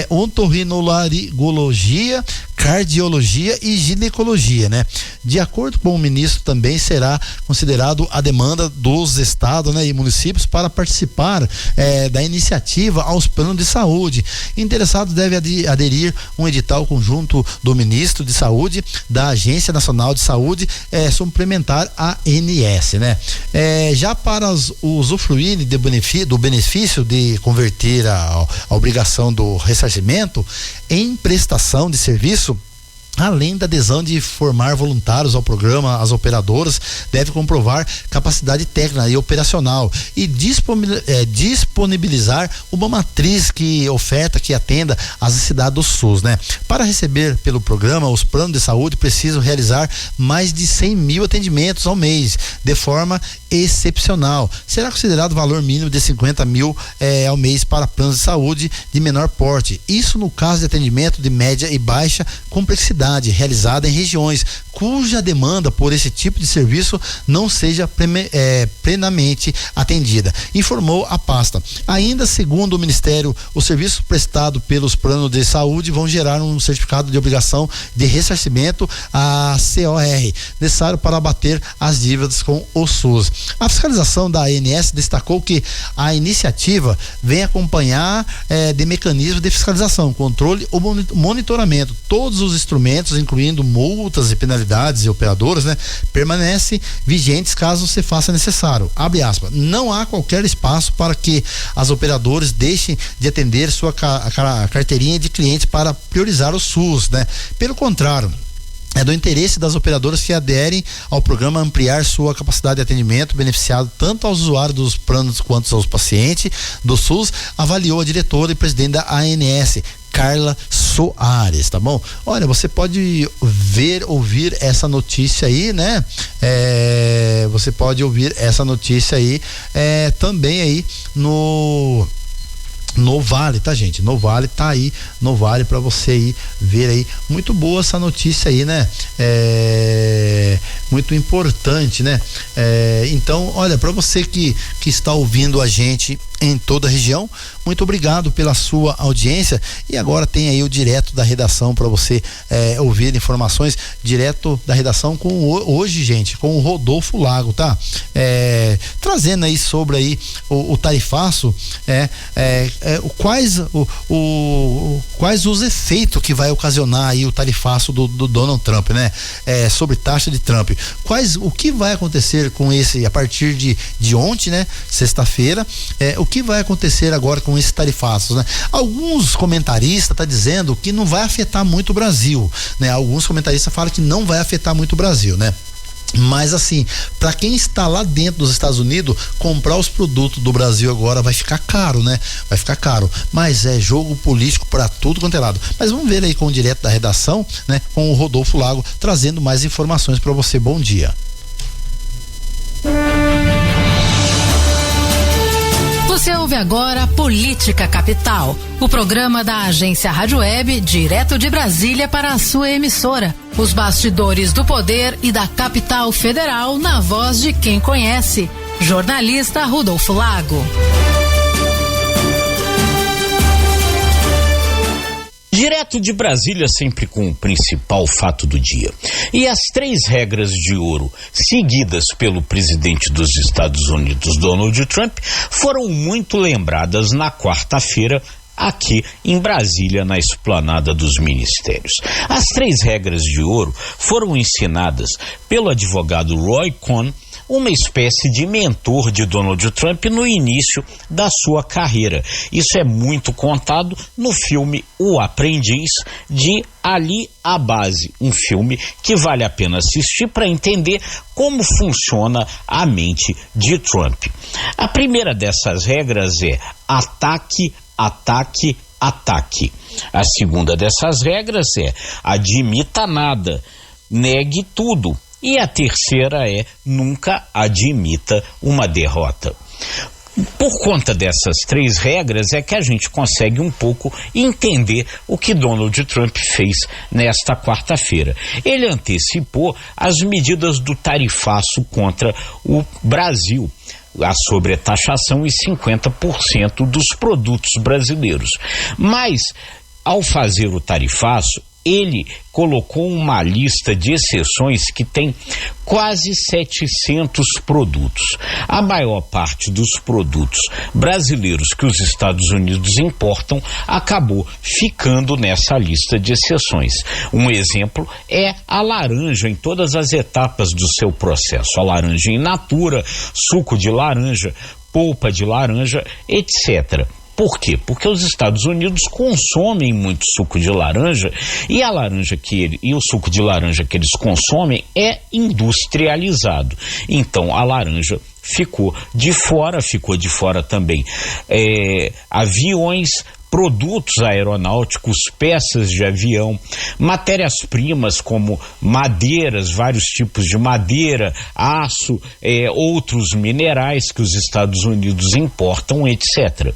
otorrinolaringologia, cardiologia e ginecologia, né? De acordo com o ministro, também será considerado a demanda dos estados, né, e municípios para participar da iniciativa aos planos de saúde. Interessados devem aderir um edital conjunto do ministro de Saúde, da Agência Nacional de Saúde Suplementar, ANS, né? Já para usufruir do benefício de converter a obrigação do ressarcimento em prestação de serviço, Além da adesão de formar voluntários ao programa, as operadoras devem comprovar capacidade técnica e operacional e disponibilizar uma matriz que atenda às necessidades do SUS, né? Para receber pelo programa, os planos de saúde precisam realizar mais de 100 mil atendimentos ao mês, de forma excepcional. Será considerado valor mínimo de 50 mil ao mês para planos de saúde de menor porte. Isso no caso de atendimento de média e baixa complexidade, realizada em regiões cuja demanda por esse tipo de serviço não seja plenamente atendida, informou a pasta. Ainda segundo o Ministério, os serviços prestados pelos planos de saúde vão gerar um certificado de obrigação de ressarcimento, a COR, necessário para abater as dívidas com o SUS. A fiscalização da ANS destacou que a iniciativa vem acompanhar de mecanismos de fiscalização, controle ou monitoramento. Todos os instrumentos, incluindo multas e penalidades e operadoras, né, permanecem vigentes caso se faça necessário. Abre aspas. Não há qualquer espaço para que as operadoras deixem de atender sua carteirinha de clientes para priorizar o SUS, né? Pelo contrário, é do interesse das operadoras que aderem ao programa ampliar sua capacidade de atendimento, beneficiado tanto aos usuários dos planos quanto aos pacientes do SUS, avaliou a diretora e presidente da ANS, Carla Soares, tá bom? Olha, você pode ouvir essa notícia aí, né? Você pode ouvir essa notícia aí também aí no Vale, tá, gente? No Vale tá aí, no Vale pra você aí ver aí. Muito boa essa notícia aí, né? Muito importante, né? Então, olha, pra você que está ouvindo a gente em toda a região, muito obrigado pela sua audiência. E agora tem aí o direto da redação para você ouvir informações direto da redação hoje, gente, com o Rodolfo Lago, tá? Trazendo aí sobre aí o tarifaço, quais os efeitos que vai ocasionar aí o tarifaço do Donald Trump, né? Sobre taxa de Trump. O que vai acontecer com esse, a partir de ontem, né? Sexta-feira, o que vai acontecer agora com esses tarifaços, né? Alguns comentaristas tá dizendo que não vai afetar muito o Brasil, né? Alguns comentaristas falam que não vai afetar muito o Brasil, né? Mas assim, para quem está lá dentro dos Estados Unidos, comprar os produtos do Brasil agora vai ficar caro, né? Vai ficar caro, mas é jogo político para tudo quanto é lado. Mas vamos ver aí com o direto da redação, né? Com o Rodolfo Lago, trazendo mais informações para você. Bom dia. Você ouve agora Política Capital, o programa da agência Rádio Web, direto de Brasília para a sua emissora. Os bastidores do poder e da capital federal na voz de quem conhece. Jornalista Rodolfo Lago. Direto de Brasília, sempre com o principal fato do dia. E as 3 regras de ouro seguidas pelo presidente dos Estados Unidos, Donald Trump, foram muito lembradas na quarta-feira aqui em Brasília, na esplanada dos ministérios. As 3 regras de ouro foram ensinadas pelo advogado Roy Cohn, uma espécie de mentor de Donald Trump no início da sua carreira. Isso é muito contado no filme O Aprendiz, de Ali Abazi, um filme que vale a pena assistir para entender como funciona a mente de Trump. A primeira dessas regras é ataque, ataque, ataque. A segunda dessas regras é admita nada, negue tudo. E a terceira é nunca admita uma derrota. Por conta dessas 3 regras é que a gente consegue um pouco entender o que Donald Trump fez nesta quarta-feira. Ele antecipou as medidas do tarifaço contra o Brasil, a sobretaxação em 50% dos produtos brasileiros. Mas, ao fazer o tarifaço, ele colocou uma lista de exceções que tem quase 700 produtos. A maior parte dos produtos brasileiros que os Estados Unidos importam acabou ficando nessa lista de exceções. Um exemplo é a laranja em todas as etapas do seu processo. A laranja in natura, suco de laranja, polpa de laranja, etc. Por quê? Porque os Estados Unidos consomem muito suco de laranja e o suco de laranja que eles consomem é industrializado. Então a laranja ficou de fora também aviões, produtos aeronáuticos, peças de avião, matérias-primas como madeiras, vários tipos de madeira, aço, outros minerais que os Estados Unidos importam, etc.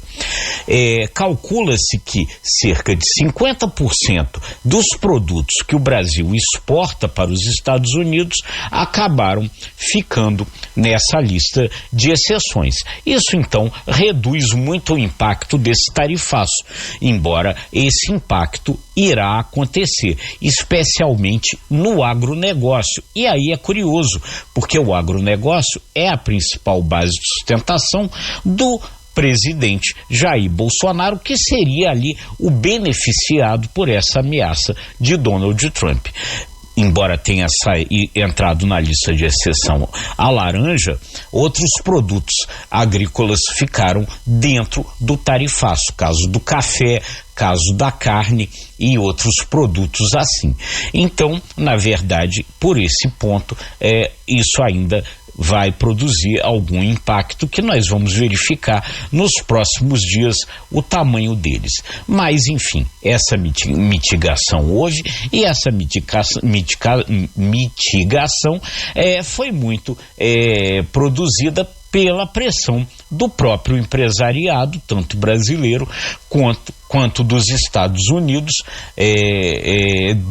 Calcula-se que cerca de 50% dos produtos que o Brasil exporta para os Estados Unidos acabaram ficando nessa lista de exceções. Isso, então, reduz muito o impacto desse tarifaço, embora esse impacto irá acontecer, especialmente no agronegócio. E aí é curioso, porque o agronegócio é a principal base de sustentação do presidente Jair Bolsonaro, que seria ali o beneficiado por essa ameaça de Donald Trump. Embora tenha entrado na lista de exceção a laranja, outros produtos agrícolas ficaram dentro do tarifaço, caso do café, caso da carne e outros produtos assim. Então, na verdade, por esse ponto, isso ainda vai produzir algum impacto que nós vamos verificar nos próximos dias o tamanho deles. Mas, enfim, essa mitigação houve e essa mitigação foi muito produzida pela pressão do próprio empresariado, tanto brasileiro quanto dos Estados Unidos,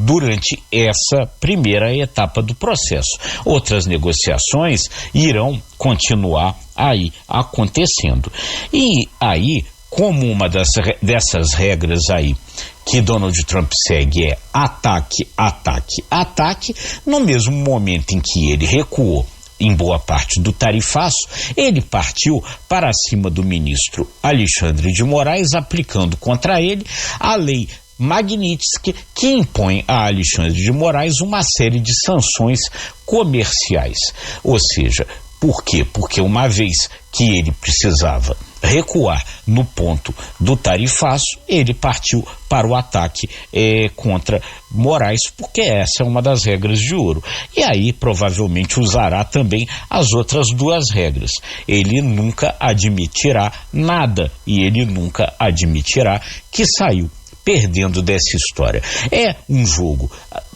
durante essa primeira etapa do processo. Outras negociações irão continuar aí acontecendo. E aí, como uma dessas regras aí que Donald Trump segue é ataque, ataque, ataque, no mesmo momento em que ele recuou em boa parte do tarifaço, ele partiu para cima do ministro Alexandre de Moraes, aplicando contra ele a lei Magnitsky, que impõe a Alexandre de Moraes uma série de sanções comerciais. Ou seja, por quê? Porque uma vez que ele precisava recuar no ponto do tarifaço, ele partiu para o ataque contra Moraes, porque essa é uma das regras de ouro. E aí provavelmente usará também as outras duas regras. Ele nunca admitirá nada e ele nunca admitirá que saiu perdendo dessa história. É um jogo,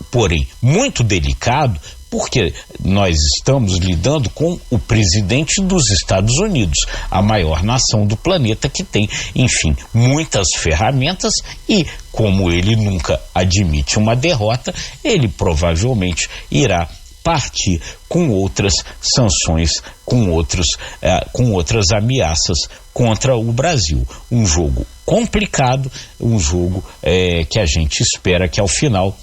porém, muito delicado, porque nós estamos lidando com o presidente dos Estados Unidos, a maior nação do planeta, que tem, enfim, muitas ferramentas e, como ele nunca admite uma derrota, ele provavelmente irá partir com outras sanções, com outras ameaças contra o Brasil. Um jogo complicado, um jogo que a gente espera que ao final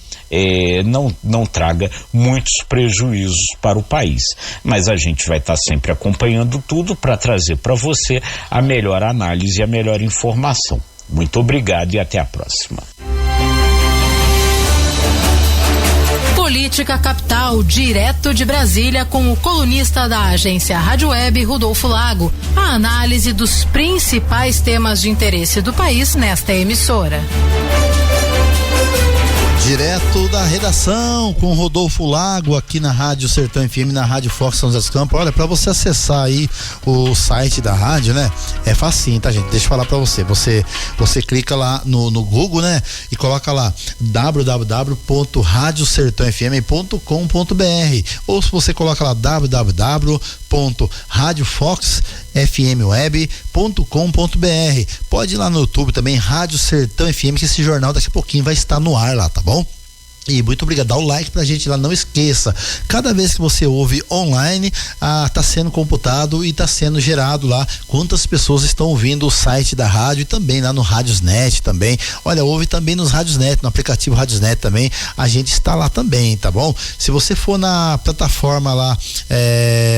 não traga muitos prejuízos para o país, mas a gente vai estar sempre acompanhando tudo para trazer para você a melhor análise e a melhor informação. Muito obrigado e até a próxima. Política Capital, direto de Brasília, com o colunista da agência Rádio Web, Rodolfo Lago. A análise dos principais temas de interesse do país nesta emissora. Direto da redação com Rodolfo Lago aqui na Rádio Sertão FM, na Rádio Fox São José dos Campos. Olha, para você acessar aí o site da rádio, né? É facinho, tá, gente? Deixa eu falar para você. Você clica lá no Google, né? E coloca lá www.radiosertãofm.com.br, ou se você coloca lá www.radiofoxfmweb.com.br. Pode ir lá no YouTube também, Rádio Sertão FM, que esse jornal daqui a pouquinho vai estar no ar lá, tá bom? E muito obrigado, dá o like pra gente lá, não esqueça, cada vez que você ouve online, tá sendo computado e tá sendo gerado lá quantas pessoas estão ouvindo o site da rádio e também lá no Radiosnet também. Olha, ouve também nos Radiosnet, no aplicativo Radiosnet também, a gente está lá também, tá bom? Se você for na plataforma lá,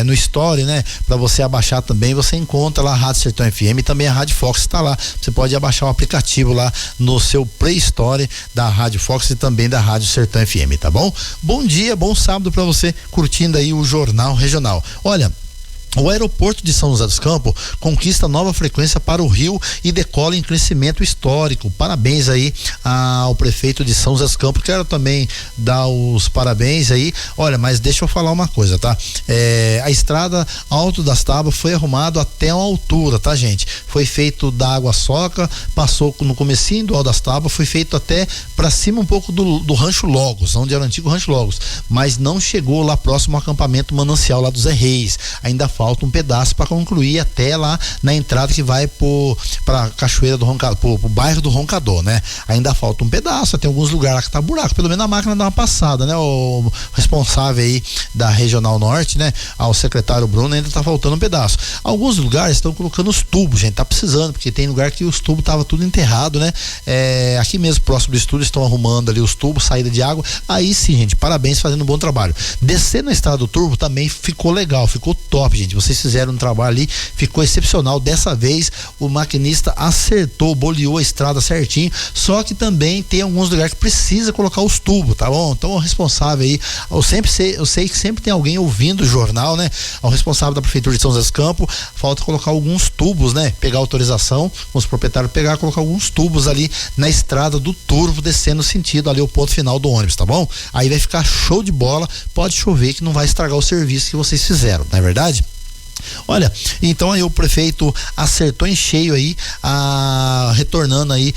no Store, né, pra você abaixar também, você encontra lá a Rádio Sertão FM e também a Rádio Fox está lá, você pode abaixar o aplicativo lá no seu Play Store da Rádio Fox e também da Rádio Sertão FM, tá bom? Bom dia, bom sábado pra você, curtindo aí o Jornal Regional. Olha, O aeroporto de São José dos Campos conquista nova frequência para o Rio e decola em crescimento histórico. Parabéns aí ao prefeito de São José dos Campos. Quero também dar os parabéns aí. Olha, mas deixa eu falar uma coisa, tá? A estrada Alto das Tábuas foi arrumado até uma altura, tá, gente? Foi feito da Água Soca, passou no comecinho do Alto das Tábuas, foi feito até para cima um pouco do Rancho Logos, onde era o antigo Rancho Logos, mas não chegou lá próximo ao acampamento Manancial lá do Zé Reis. Ainda falta um pedaço para concluir até lá na entrada que vai para Cachoeira do Roncador, pro bairro do Roncador, né? Ainda falta um pedaço, tem alguns lugares lá que tá buraco, pelo menos a máquina dá uma passada, né? O responsável aí da Regional Norte, né? Ao secretário Bruno, ainda tá faltando um pedaço. Alguns lugares estão colocando os tubos, gente, tá precisando, porque tem lugar que os tubos tava tudo enterrado, né? Aqui mesmo, próximo do estúdio, estão arrumando ali os tubos, saída de água. Aí sim, gente, parabéns, fazendo um bom trabalho. Descer na estrada do Turvo também ficou legal, ficou top, gente. Vocês fizeram um trabalho ali, ficou excepcional. Dessa vez o maquinista acertou, boleou a estrada certinho, só que também tem alguns lugares que precisa colocar os tubos, tá bom? Então o responsável aí, eu sei que sempre tem alguém ouvindo o jornal, né? O responsável da prefeitura de São José dos Campos, falta colocar alguns tubos, né? Pegar autorização, os proprietários colocar alguns tubos ali na estrada do Turvo, descendo o sentido ali o ponto final do ônibus, tá bom? Aí vai ficar show de bola, pode chover que não vai estragar o serviço que vocês fizeram, não é verdade? Olha, então aí o prefeito acertou em cheio aí, retornando aí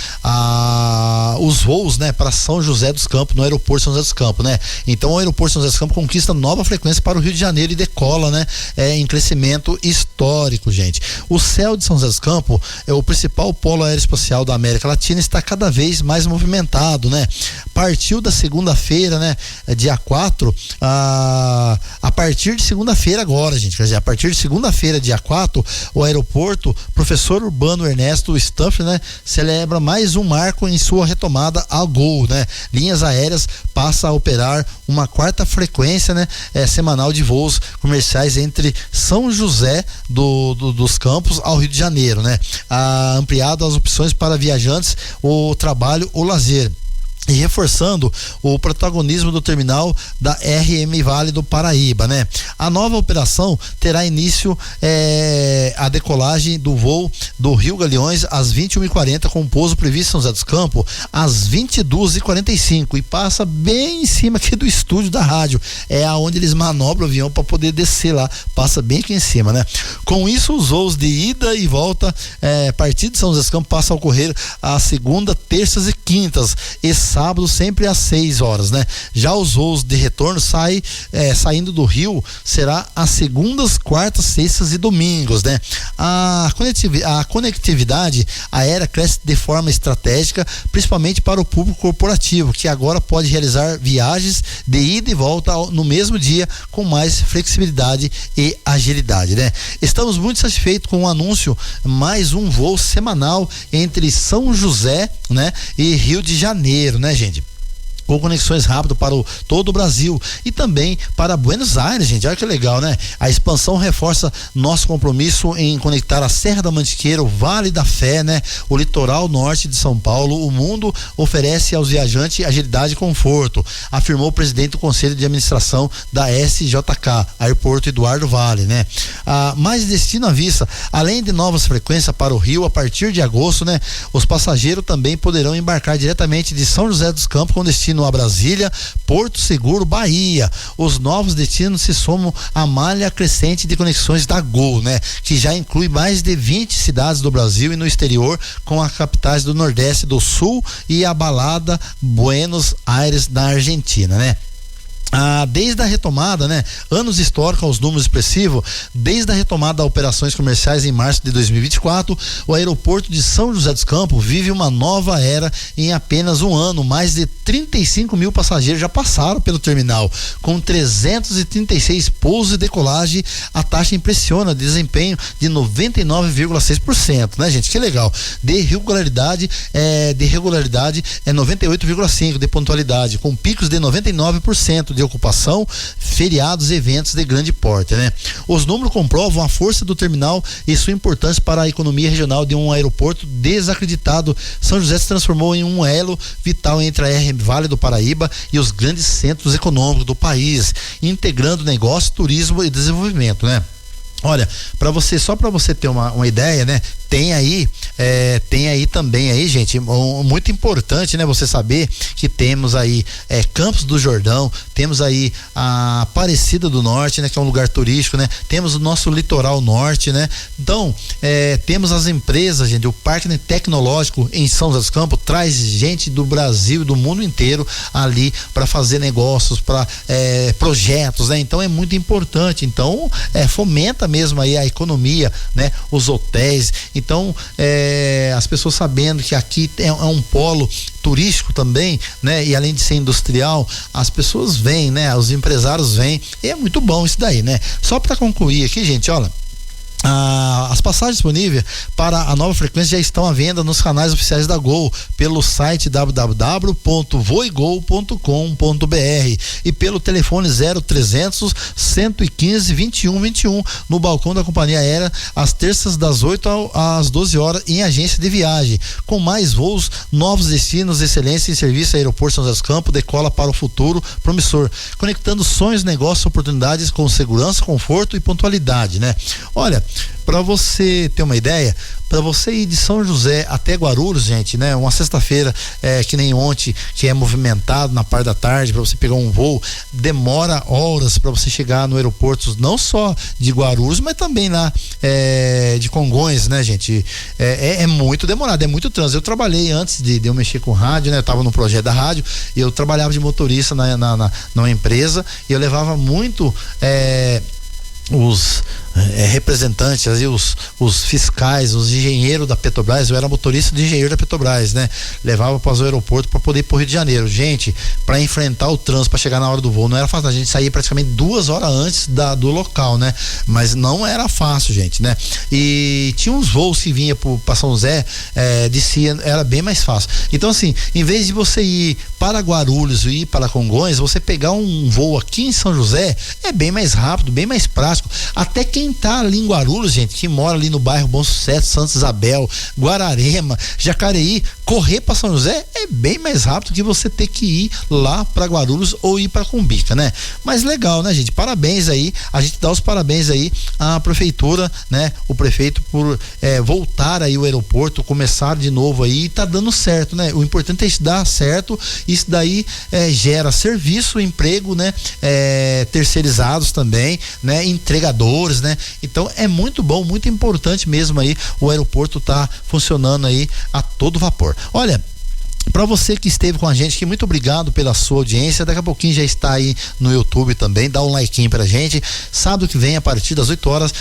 os voos, né, para São José dos Campos, no aeroporto de São José dos Campos, né? Então o aeroporto de São José dos Campos conquista nova frequência para o Rio de Janeiro e decola, né, em crescimento histórico, gente. O céu de São José dos Campos é o principal polo aeroespacial da América Latina, está cada vez mais movimentado, né? Partiu da segunda-feira, né, dia 4, a partir de segunda-feira agora, gente, quer dizer, a partir de segunda-feira, dia 4, o aeroporto Professor Urbano Ernesto Staff, né, celebra mais um marco em sua retomada ao Gol, né? Linhas aéreas passa a operar uma quarta frequência, né, semanal de voos comerciais entre São José dos Campos ao Rio de Janeiro, né? Ampliado as opções para viajantes, o trabalho, o lazer. E reforçando o protagonismo do terminal da RM Vale do Paraíba, né? A nova operação terá início a decolagem do voo do Rio Galeões às 21h40, com pouso previsto em São José dos Campos às 22h45 e passa bem em cima aqui do estúdio da rádio. É aonde eles manobram o avião para poder descer lá, passa bem aqui em cima, né? Com isso, os voos de ida e volta a partir de São José dos Campos passam a ocorrer às segunda, terças e quintas e sábado sempre às 6 horas, né? Já os voos de retorno saindo do Rio será às segundas, quartas, sextas e domingos, né? A conectividade aérea cresce de forma estratégica, principalmente para o público corporativo, que agora pode realizar viagens de ida e volta no mesmo dia com mais flexibilidade e agilidade, né? Estamos muito satisfeitos com o anúncio, mais um voo semanal entre São José, né, e Rio de Janeiro, né, gente? Com conexões rápidas para todo o Brasil e também para Buenos Aires, gente. Olha que legal, né? A expansão reforça nosso compromisso em conectar a Serra da Mantiqueira, o Vale da Fé, né? O litoral norte de São Paulo. O mundo oferece aos viajantes agilidade e conforto, afirmou o presidente do Conselho de Administração da SJK, Aeroporto Eduardo Vale, né? Mais destino à vista, além de novas frequências para o Rio, a partir de agosto, né? Os passageiros também poderão embarcar diretamente de São José dos Campos com destino a Brasília, Porto Seguro, Bahia. Os novos destinos se somam à malha crescente de conexões da Gol, né? Que já inclui mais de 20 cidades do Brasil e no exterior, com as capitais do Nordeste, do Sul e a balada Buenos Aires da Argentina, né? Desde a retomada, né? Anos históricos aos números expressivos, desde a retomada das operações comerciais em março de 2024, o aeroporto de São José dos Campos vive uma nova era em apenas um ano. Mais de 35 mil passageiros já passaram pelo terminal, com 336 pousos e decolagem. A taxa impressiona, desempenho de 99,6%, né, gente? Que legal. De regularidade é 98,5% de pontualidade, com picos de 99% de ocupação, feriados e eventos de grande porte, né? Os números comprovam a força do terminal e sua importância para a economia regional de um aeroporto desacreditado. São José se transformou em um elo vital entre a RM Vale do Paraíba e os grandes centros econômicos do país, integrando negócio, turismo e desenvolvimento, né? Olha, só para você ter uma ideia, né? Tem aí também aí, gente, muito importante, né? Você saber que temos aí Campos do Jordão, temos aí a Aparecida do Norte, né? Que é um lugar turístico, né? Temos o nosso litoral norte, né? Então, temos as empresas, gente, o Parque Tecnológico em São José dos Campos traz gente do Brasil e do mundo inteiro ali para fazer negócios, para projetos, né? Então é muito importante, então fomenta mesmo aí a economia, né? Os hotéis, então as pessoas sabendo que aqui é um polo turístico também, né? E além de ser industrial, as pessoas vêm, né? Os empresários vêm, e é muito bom isso daí, né? Só para concluir aqui, gente, olha, as passagens disponíveis para a nova frequência já estão à venda nos canais oficiais da Gol, pelo site www.voigol.com.br e pelo telefone 0300 115 21 21 no balcão da companhia aérea, às terças das 8 às 12 horas em agência de viagem. Com mais voos, novos destinos, excelência em serviço, Aeroporto São José dos Campos decola para o futuro promissor, conectando sonhos, negócios, oportunidades com segurança, conforto e pontualidade, né? Olha, para você ter uma ideia, para você ir de São José até Guarulhos, gente, né? Uma sexta-feira que nem ontem, que é movimentado na parte da tarde, para você pegar um voo, demora horas para você chegar no aeroporto, não só de Guarulhos, mas também lá de Congonhas, né, gente? É muito demorado, é muito trânsito. Eu trabalhei antes de eu mexer com rádio, né? Eu tava no projeto da rádio e eu trabalhava de motorista numa empresa e eu levava muito os representantes, os fiscais, os engenheiros da Petrobras. Eu era motorista de engenheiro da Petrobras, né? Levava para o aeroporto para poder ir pro Rio de Janeiro. Gente, para enfrentar o trânsito, para chegar na hora do voo, não era fácil. A gente saía praticamente 2 horas antes do local, né? Mas não era fácil, gente, né? E tinha uns voos que vinha para São José, descia, era bem mais fácil. Então, assim, em vez de você ir para Guarulhos e ir para Congonhas, você pegar um voo aqui em São José é bem mais rápido, bem mais prático. Até quem tá ali em Guarulhos, gente, que mora ali no bairro Bom Sucesso, Santa Isabel, Guararema, Jacareí, correr para São José é bem mais rápido que você ter que ir lá para Guarulhos ou ir para Cumbica, né? Mas legal, né, gente? Parabéns aí, a gente dá os parabéns aí à prefeitura, né? O prefeito por voltar aí o aeroporto, começar de novo aí, e tá dando certo, né? O importante é isso dar certo, isso daí gera serviço, emprego, né? Terceirizados também, né? Entregadores, né? Então é muito bom, muito importante mesmo aí, o aeroporto tá funcionando aí a todo vapor. Olha, para você que esteve com a gente aqui, muito obrigado pela sua audiência. Daqui a pouquinho já está aí no YouTube também, dá um like pra gente. Sábado que vem, a partir das 8 horas,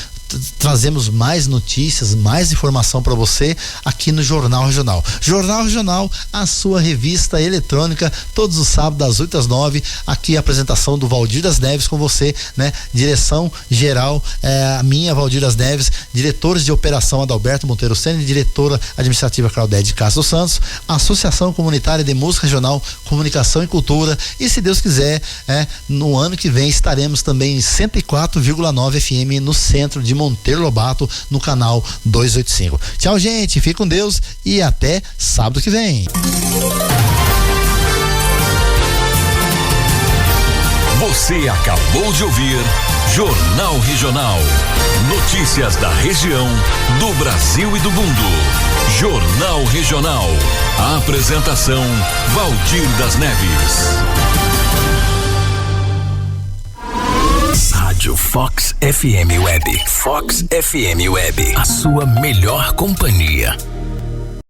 trazemos mais notícias, mais informação para você aqui no Jornal Regional. Jornal Regional, a sua revista eletrônica, todos os sábados das 8 às 9, aqui a apresentação do Valdir das Neves com você, né? Direção geral, a minha Valdir das Neves, diretores de operação Adalberto Monteiro Sene, diretora administrativa Claudete Castro Santos, Associação Comunitária de Música Regional, Comunicação e Cultura, e se Deus quiser, no ano que vem estaremos também em 104,9 FM no centro de Monteiro Lobato, no canal 285. Tchau, gente, fique com Deus e até sábado que vem. Você acabou de ouvir Jornal Regional. Notícias da região, do Brasil e do mundo. Jornal Regional. A apresentação Valdir das Neves. Rádio Fox FM Web. Fox FM Web. A sua melhor companhia.